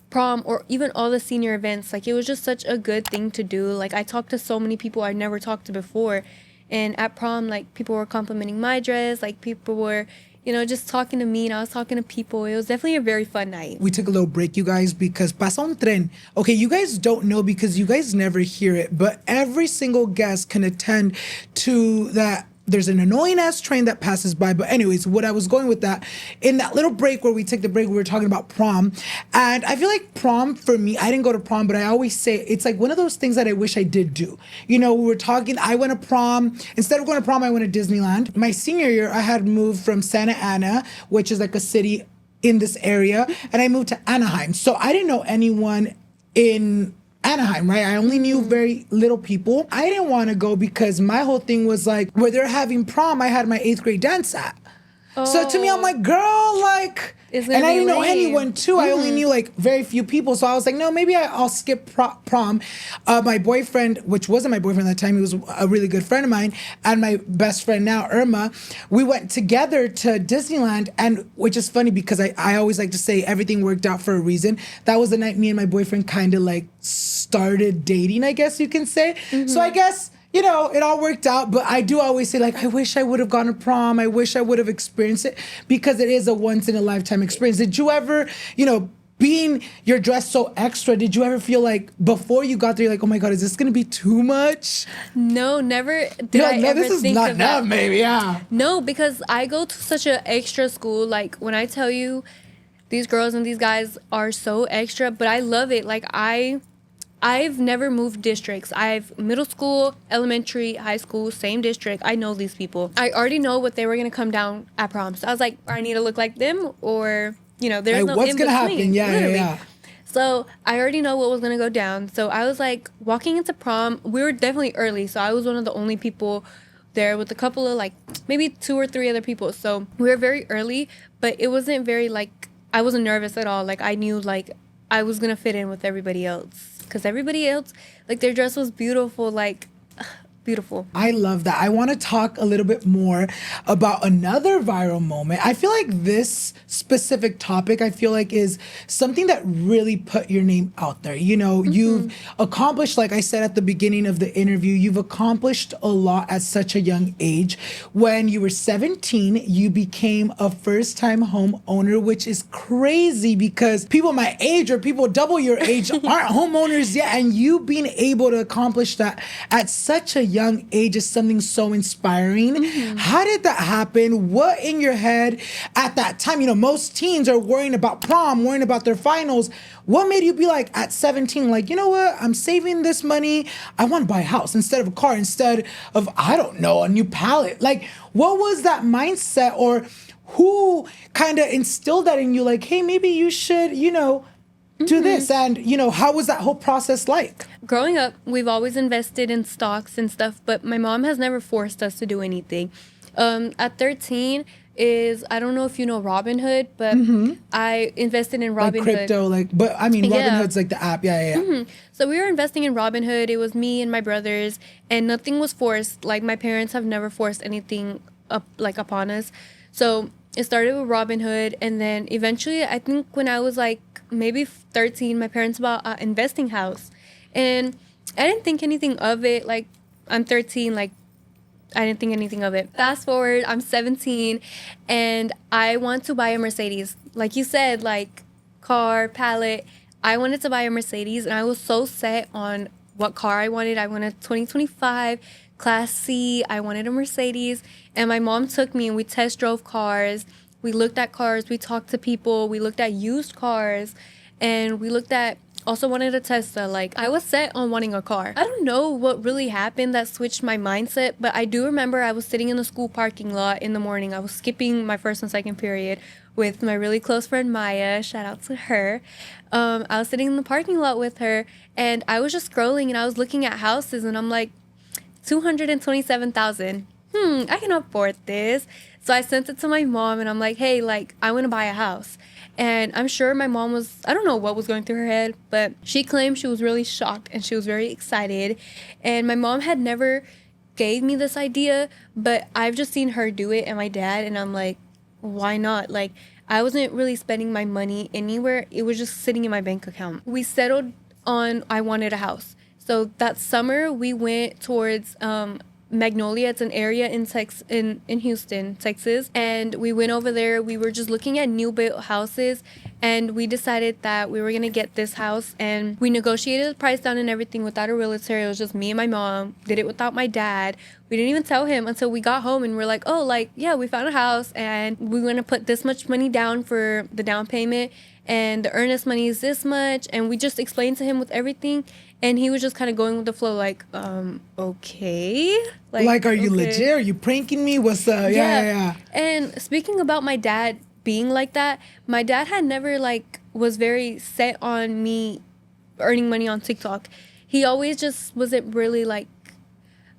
prom or even all the senior events. Like, it was just such a good thing to do. Like, I talked to so many people I never talked to before. And at prom, like, people were complimenting my dress. Like, people were, you know, just talking to me, and I was talking to people. It was definitely a very fun night. We took a little break, you guys, because pasa un tren. Okay, you guys don't know because you guys never hear it, but every single guest can attend to that. There's an annoying ass train that passes by. But anyways, what I was going with that, in that little break where we took the break, we were talking about prom. And I feel like prom for me, I didn't go to prom, but I always say it's like one of those things that I wish I did do. You know, we were talking, I went to prom. Instead of going to prom, I went to Disneyland. My senior year, I had moved from Santa Ana, which is like a city in this area, and I moved to Anaheim. So I didn't know anyone in Anaheim, right? I only knew very little people. I didn't want to go because my whole thing was like, where they're having prom, I had my 8th grade dance at. So to me, I'm like, girl, like, and I didn't know anyone too. I only knew like very few people. So I was like, no, maybe I'll skip prom. My boyfriend, which wasn't my boyfriend at the time, he was a really good friend of mine, and my best friend now, Irma, we went together to Disneyland, and which is funny because I always like to say everything worked out for a reason. That was the night me and my boyfriend kind of like started dating, I guess you can say. So I guess, you know, it all worked out, but I do always say, like, I wish I would have gone to prom. I wish I would have experienced it because it is a once-in-a-lifetime experience. Did you ever, you know, being you're dressed so extra, did you ever feel like before you got there, you're like, oh my God, is this going to be too much? No, never did I ever this is think not of that. enough, maybe, yeah. No, because I go to such an extra school. Like, when I tell you these girls and these guys are so extra, but I love it. Like, I've never moved districts. I've middle school, elementary, high school, same district. I know these people. I already know what they were going to come down at prom. So I was like, I need to look like them, or, you know, there's like, no what's in going to between. happen? Yeah. So I already know what was going to go down. So I was like, walking into prom, we were definitely early. So I was one of the only people there with a couple of like maybe 2 or 3 other people. So we were very early, but it wasn't very like, I wasn't nervous at all. Like, I knew like I was going to fit in with everybody else. Because everybody else, like, their dress was beautiful, like, beautiful. I love that. I want to talk a little bit more about another viral moment. I feel like this specific topic, I feel like, is something that really put your name out there. You know, you've accomplished, like I said at the beginning of the interview, you've accomplished a lot at such a young age. When you were 17, you became a first-time homeowner, which is crazy because people my age or people double your age aren't homeowners yet. And you being able to accomplish that at such a young age is something so inspiring. How did that happen? What in your head at that time? You know, most teens are worrying about prom, worrying about their finals. What made you be like at 17, like, you know what? I'm saving this money. I want to buy a house instead of a car, instead of, I don't know, a new palette. Like, what was that mindset, or who kind of instilled that in you? Like, hey, maybe you should, you know, do this. And, you know, how was that whole process like? Growing up, we've always invested in stocks and stuff, but my mom has never forced us to do anything. At 13 I don't know if you know Robinhood, but I invested in Robinhood. Like crypto, like, but I mean, Robinhood's like the app. Yeah. So we were investing in Robinhood. It was me and my brothers, and nothing was forced. Like, my parents have never forced anything upon us. So it started with Robinhood, and then eventually, I think when I was like maybe 13, my parents bought an investing house, and I didn't think anything of it. Like, I'm 13, like, I didn't think anything of it. Fast forward, I'm 17, and I want to buy a Mercedes. Like you said, like, car, palette. I wanted to buy a Mercedes, and I was so set on what car I wanted. I wanted 2025 Class C. I wanted a Mercedes, and my mom took me, and we test drove cars. We looked at cars. We talked to people. We looked at used cars, and we also wanted a Tesla. Like, I was set on wanting a car. I don't know what really happened that switched my mindset, but I do remember I was sitting in the school parking lot in the morning. I was skipping my first and second period with my really close friend Maya. Shout out to her. I was sitting in the parking lot with her, and I was just scrolling, and I was looking at houses, and I'm like, 227,000. I can afford this. So I sent it to my mom, and I'm like, hey, like, I want to buy a house. And I'm sure my mom I don't know what was going through her head, but she claimed she was really shocked and she was very excited. And my mom had never gave me this idea, but I've just seen her do it and my dad, and I'm like, why not? Like, I wasn't really spending my money anywhere. It was just sitting in my bank account. We settled on I wanted a house. So that summer we went towards Magnolia. It's an area in Houston, Texas, and we went over there. We were just looking at new built houses, and we decided that we were gonna get this house, and we negotiated the price down and everything without a realtor. It was just me and my mom. Did it without my dad. We didn't even tell him until we got home, and we're like, oh, like, yeah, we found a house, and we're gonna put this much money down for the down payment, and the earnest money is this much, and we just explained to him with everything. And he was just kind of going with the flow, like, okay. Like, are you legit? Are you pranking me? What's up? Yeah. And speaking about my dad being like that, my dad had never, like, was very set on me earning money on TikTok. He always just wasn't really like,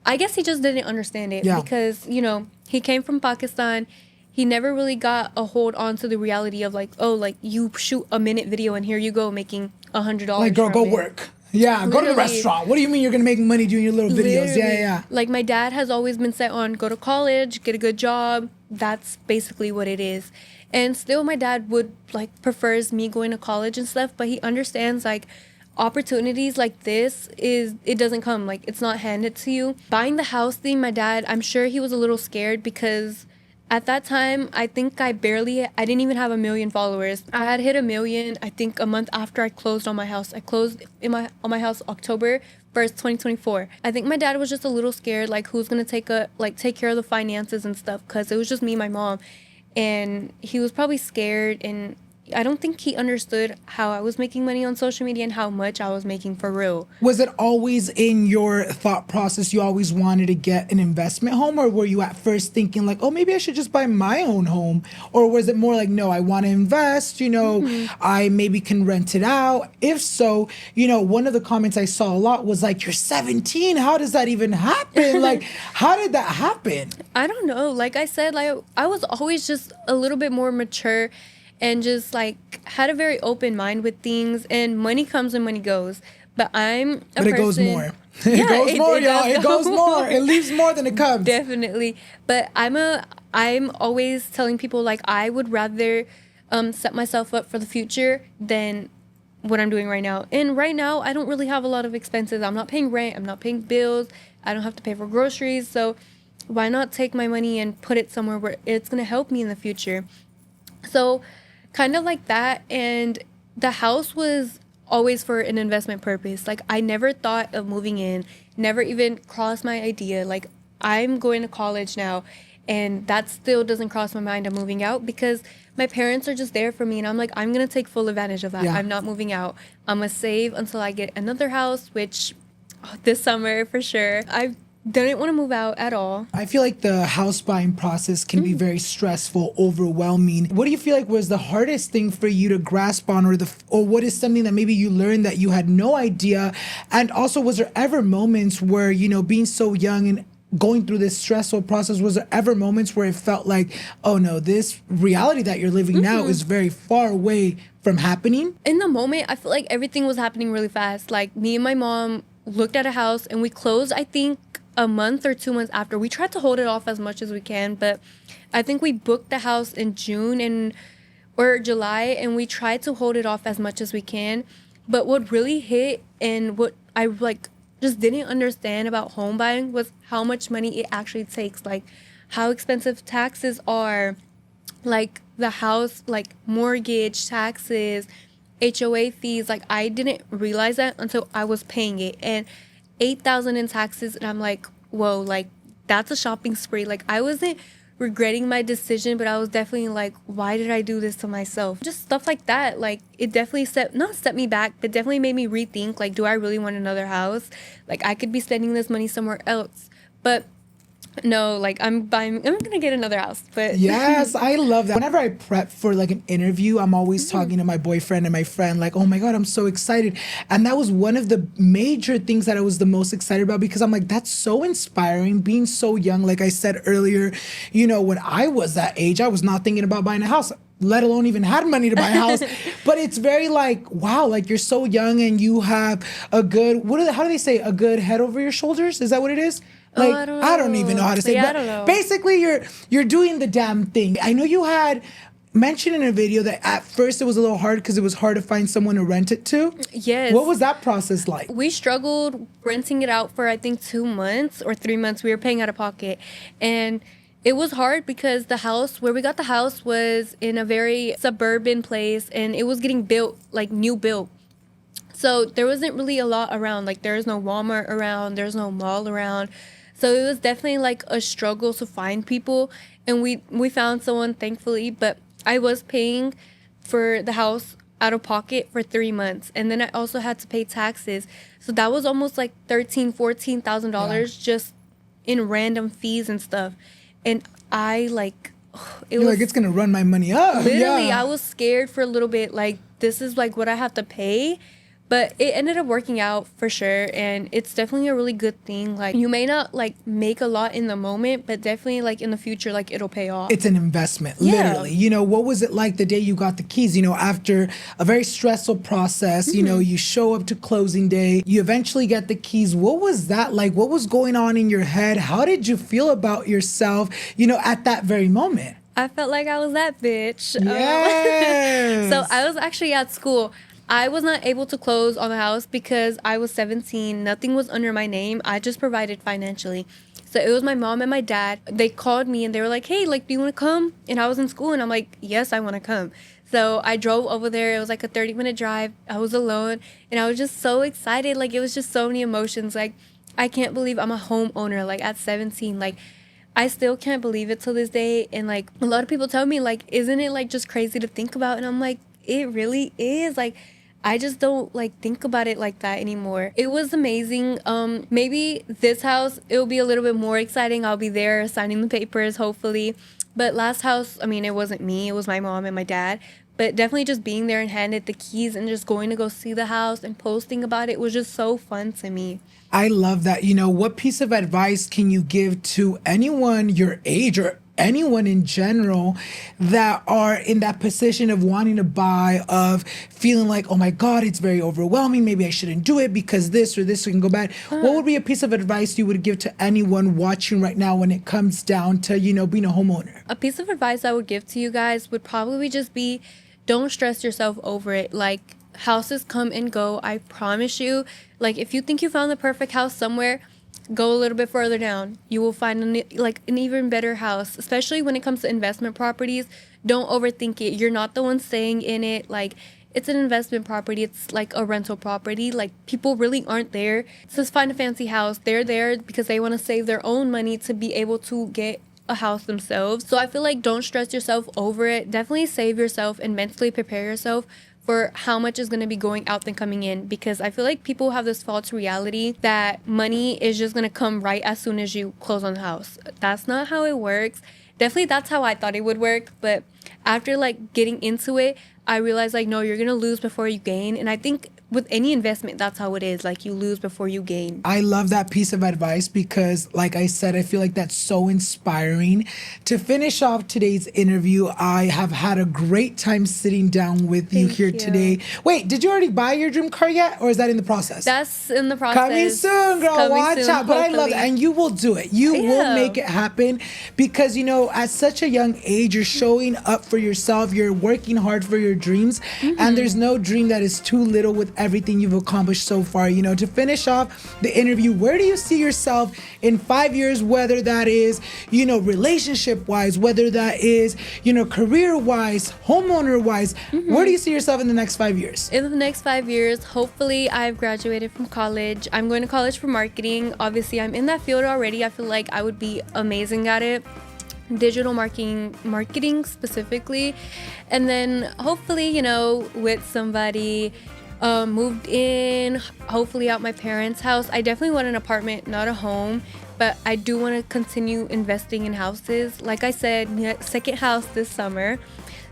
I guess he just didn't understand it because, you know, he came from Pakistan. He never really got a hold on to the reality of like, oh, like you shoot a minute video and here you go making $100. Like, girl, go work. Yeah, go to the restaurant. What do you mean you're going to make money doing your little videos? Yeah. Like, my dad has always been set on go to college, get a good job. That's basically what it is. And still, my dad would, like, prefers me going to college and stuff, but he understands, like, opportunities like this it doesn't come. Like, it's not handed to you. Buying the house thing, my dad, I'm sure he was a little scared because at that time, I think I didn't even have 1 million followers. I had hit 1 million, I think a month after I closed on my house. I closed on my house October 1st, 2024. I think my dad was just a little scared, like who's gonna take care of the finances and stuff, because it was just me and my mom. And he was probably scared, and I don't think he understood how I was making money on social media and how much I was making for real. Was it always in your thought process you always wanted to get an investment home, or were you at first thinking like, oh, maybe I should just buy my own home? Or was it more like, no, I want to invest, you know, I maybe can rent it out? If so, you know, one of the comments I saw a lot was like, you're 17, how does that even happen? Like, how did that happen? I don't know. Like I said, like I was always just a little bit more mature and just like had a very open mind with things, and money comes and money goes. But I'm a person. It goes more. It goes more, y'all. It goes more. It leaves more than it comes. Definitely. But I'm always telling people like I would rather set myself up for the future than what I'm doing right now. And right now I don't really have a lot of expenses. I'm not paying rent. I'm not paying bills. I don't have to pay for groceries. So why not take my money and put it somewhere where it's gonna help me in the future? So kind of like that. And the house was always for an investment purpose. Like, I never thought of moving in, never even crossed my idea. Like, I'm going to college now, and that still doesn't cross my mind of moving out because my parents are just there for me. And I'm like, I'm going to take full advantage of that. I'm not moving out. I'm going to save until I get another house, which this summer for sure. I didn't want to move out at all. I feel like the house buying process can be very stressful, overwhelming. What do you feel like was the hardest thing for you to grasp on, or what is something that maybe you learned that you had no idea? And also, was there ever moments where, you know, being so young and going through this stressful process, was there ever moments where it felt like, oh no, this reality that you're living now is very far away from happening? In the moment, I feel like everything was happening really fast. Like, me and my mom looked at a house and we closed, I think, a month or 2 months after. We tried to hold it off as much as we can, but I think we booked the house in June or July, and we tried to hold it off as much as we can. But what really hit and what I like just didn't understand about home buying was how much money it actually takes, like how expensive taxes are, like the house, like mortgage, taxes, HOA fees. Like, I didn't realize that until I was paying it, and $8,000 in taxes, and I'm like, whoa, like that's a shopping spree. Like, I wasn't regretting my decision, but I was definitely like, why did I do this to myself? Just stuff like that. Like, it definitely not set me back, but definitely made me rethink, like, do I really want another house? Like, I could be spending this money somewhere else. But no, like, I'm gonna get another house. But yes, I love that. Whenever I prep for like an interview, I'm always talking to my boyfriend and my friend like, oh my God, I'm so excited. And that was one of the major things that I was the most excited about, because I'm like, that's so inspiring, being so young. Like I said earlier, you know, when I was that age, I was not thinking about buying a house, let alone even had money to buy a house. But it's very like, wow, like you're so young and you have a good, how do they say, a good head over your shoulders? Is that what it is? Like, I don't even know how to say it. But basically, you're doing the damn thing. I know you had mentioned in a video that at first it was a little hard because it was hard to find someone to rent it to. Yes. What was that process like? We struggled renting it out for, I think, 2 months or 3 months. We were paying out of pocket. And it was hard because the house, where we got the house, was in a very suburban place, and it was getting built, like new built. So there wasn't really a lot around. Like, there's no Walmart around, there's no mall around. So it was definitely like a struggle to find people, and we found someone, thankfully. But I was paying for the house out of pocket for 3 months, and then I also had to pay taxes. So that was almost like $14,000 just in random fees and stuff. And I like, You're like, it's gonna run my money up. Literally, I was scared for a little bit. Like, this is like what I have to pay. But it ended up working out for sure, and it's definitely a really good thing. Like, you may not like make a lot in the moment, but definitely like in the future, like it'll pay off. It's an investment, literally. You know, what was it like the day you got the keys? You know, after a very stressful process, you know, you show up to closing day, you eventually get the keys. What was that like? What was going on in your head? How did you feel about yourself, you know, at that very moment? I felt like I was that bitch. Yes. So I was actually at school. I was not able to close on the house because I was 17. Nothing was under my name. I just provided financially. So it was my mom and my dad. They called me and they were like, hey, like, do you want to come? And I was in school and I'm like, yes, I want to come. So I drove over there. It was like a 30-minute drive. I was alone and I was just so excited. Like, it was just so many emotions. Like, I can't believe I'm a homeowner, like, at 17. Like, I still can't believe it till this day. And like, a lot of people tell me, like, isn't it like just crazy to think about? And I'm like, it really is. Like, I just don't like think about it like that anymore. It was amazing. Maybe this house, it'll be a little bit more exciting. I'll be there signing the papers, hopefully. But last house, I mean, it wasn't me. It was my mom and my dad. But definitely just being there and handed the keys and just going to go see the house and posting about it was just so fun to me. I love that. You know, what piece of advice can you give to anyone your age or anyone in general that are in that position of wanting to buy, of feeling like, oh my God, it's very overwhelming. Maybe I shouldn't do it because this or this can go bad. What would be a piece of advice you would give to anyone watching right now when it comes down to, you know, being a homeowner? A piece of advice I would give to you guys would probably just be, don't stress yourself over it. Like, houses come and go. I promise you. Like, if you think you found the perfect house somewhere, go a little bit further down. You will find an even better house, especially when it comes to investment properties. Don't overthink it. You're not the one staying in it. Like, it's an investment property. It's like a rental property. Like, people really aren't there to find a fancy house. They're there because they want to save their own money to be able to get a house themselves. So I feel like don't stress yourself over it. Definitely save yourself and mentally prepare yourself for how much is going to be going out and coming in, because I feel like people have this false reality that money is just going to come right as soon as you close on the house. That's not how it works. Definitely that's how I thought it would work, but after like getting into it, I realized like, no, you're going to lose before you gain. And I think with any investment, that's how it is. Like, you lose before you gain. I love that piece of advice because, like I said, I feel like that's so inspiring. To finish off today's interview, I have had a great time sitting down with you here today. Wait, did you already buy your dream car yet, or is that in the process? That's in the process. Coming soon, girl. Watch out. But I love it. And you will do it. You will make it happen because, you know, at such a young age, you're showing up for yourself. You're working hard for your dreams. And there's no dream that is too little with everything you've accomplished so far. You know, to finish off the interview, where do you see yourself in 5 years, whether that is, you know, relationship wise, whether that is, you know, career wise, homeowner wise, where do you see yourself in the next 5 years? In the next 5 years, hopefully I've graduated from college. I'm going to college for marketing. Obviously, I'm in that field already. I feel like I would be amazing at it. Digital marketing specifically. And then hopefully, you know, with somebody, moved in, hopefully out my parents' house. I definitely want an apartment, not a home, but I do want to continue investing in houses. Like I said, second house this summer.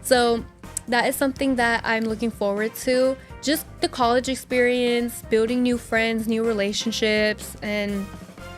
So that is something that I'm looking forward to. Just the college experience, building new friends, new relationships, and,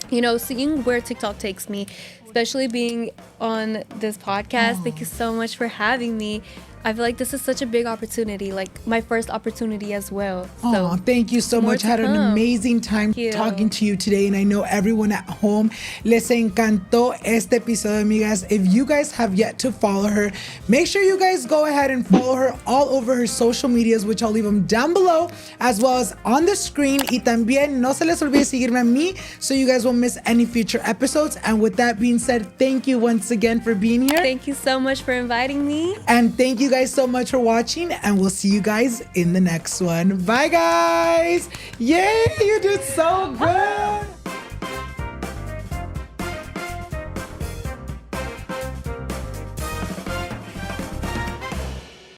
you know, seeing where TikTok takes me, especially being on this podcast. Thank you so much for having me. I feel like this is such a big opportunity, like my first opportunity as well. So thank you so much. I had an amazing time talking to you today, and I know everyone at home les encantó este episodio, amigas. If you guys have yet to follow her, make sure you guys go ahead and follow her all over her social medias, which I'll leave them down below as well as on the screen. Y también no se les olvide seguirme a mí so you guys won't miss any future episodes. And with that being said, thank you once again for being here. Thank you so much for inviting me. And thank you guys so much for watching, and we'll see you guys in the next one. Bye, guys. Yay, you did so good.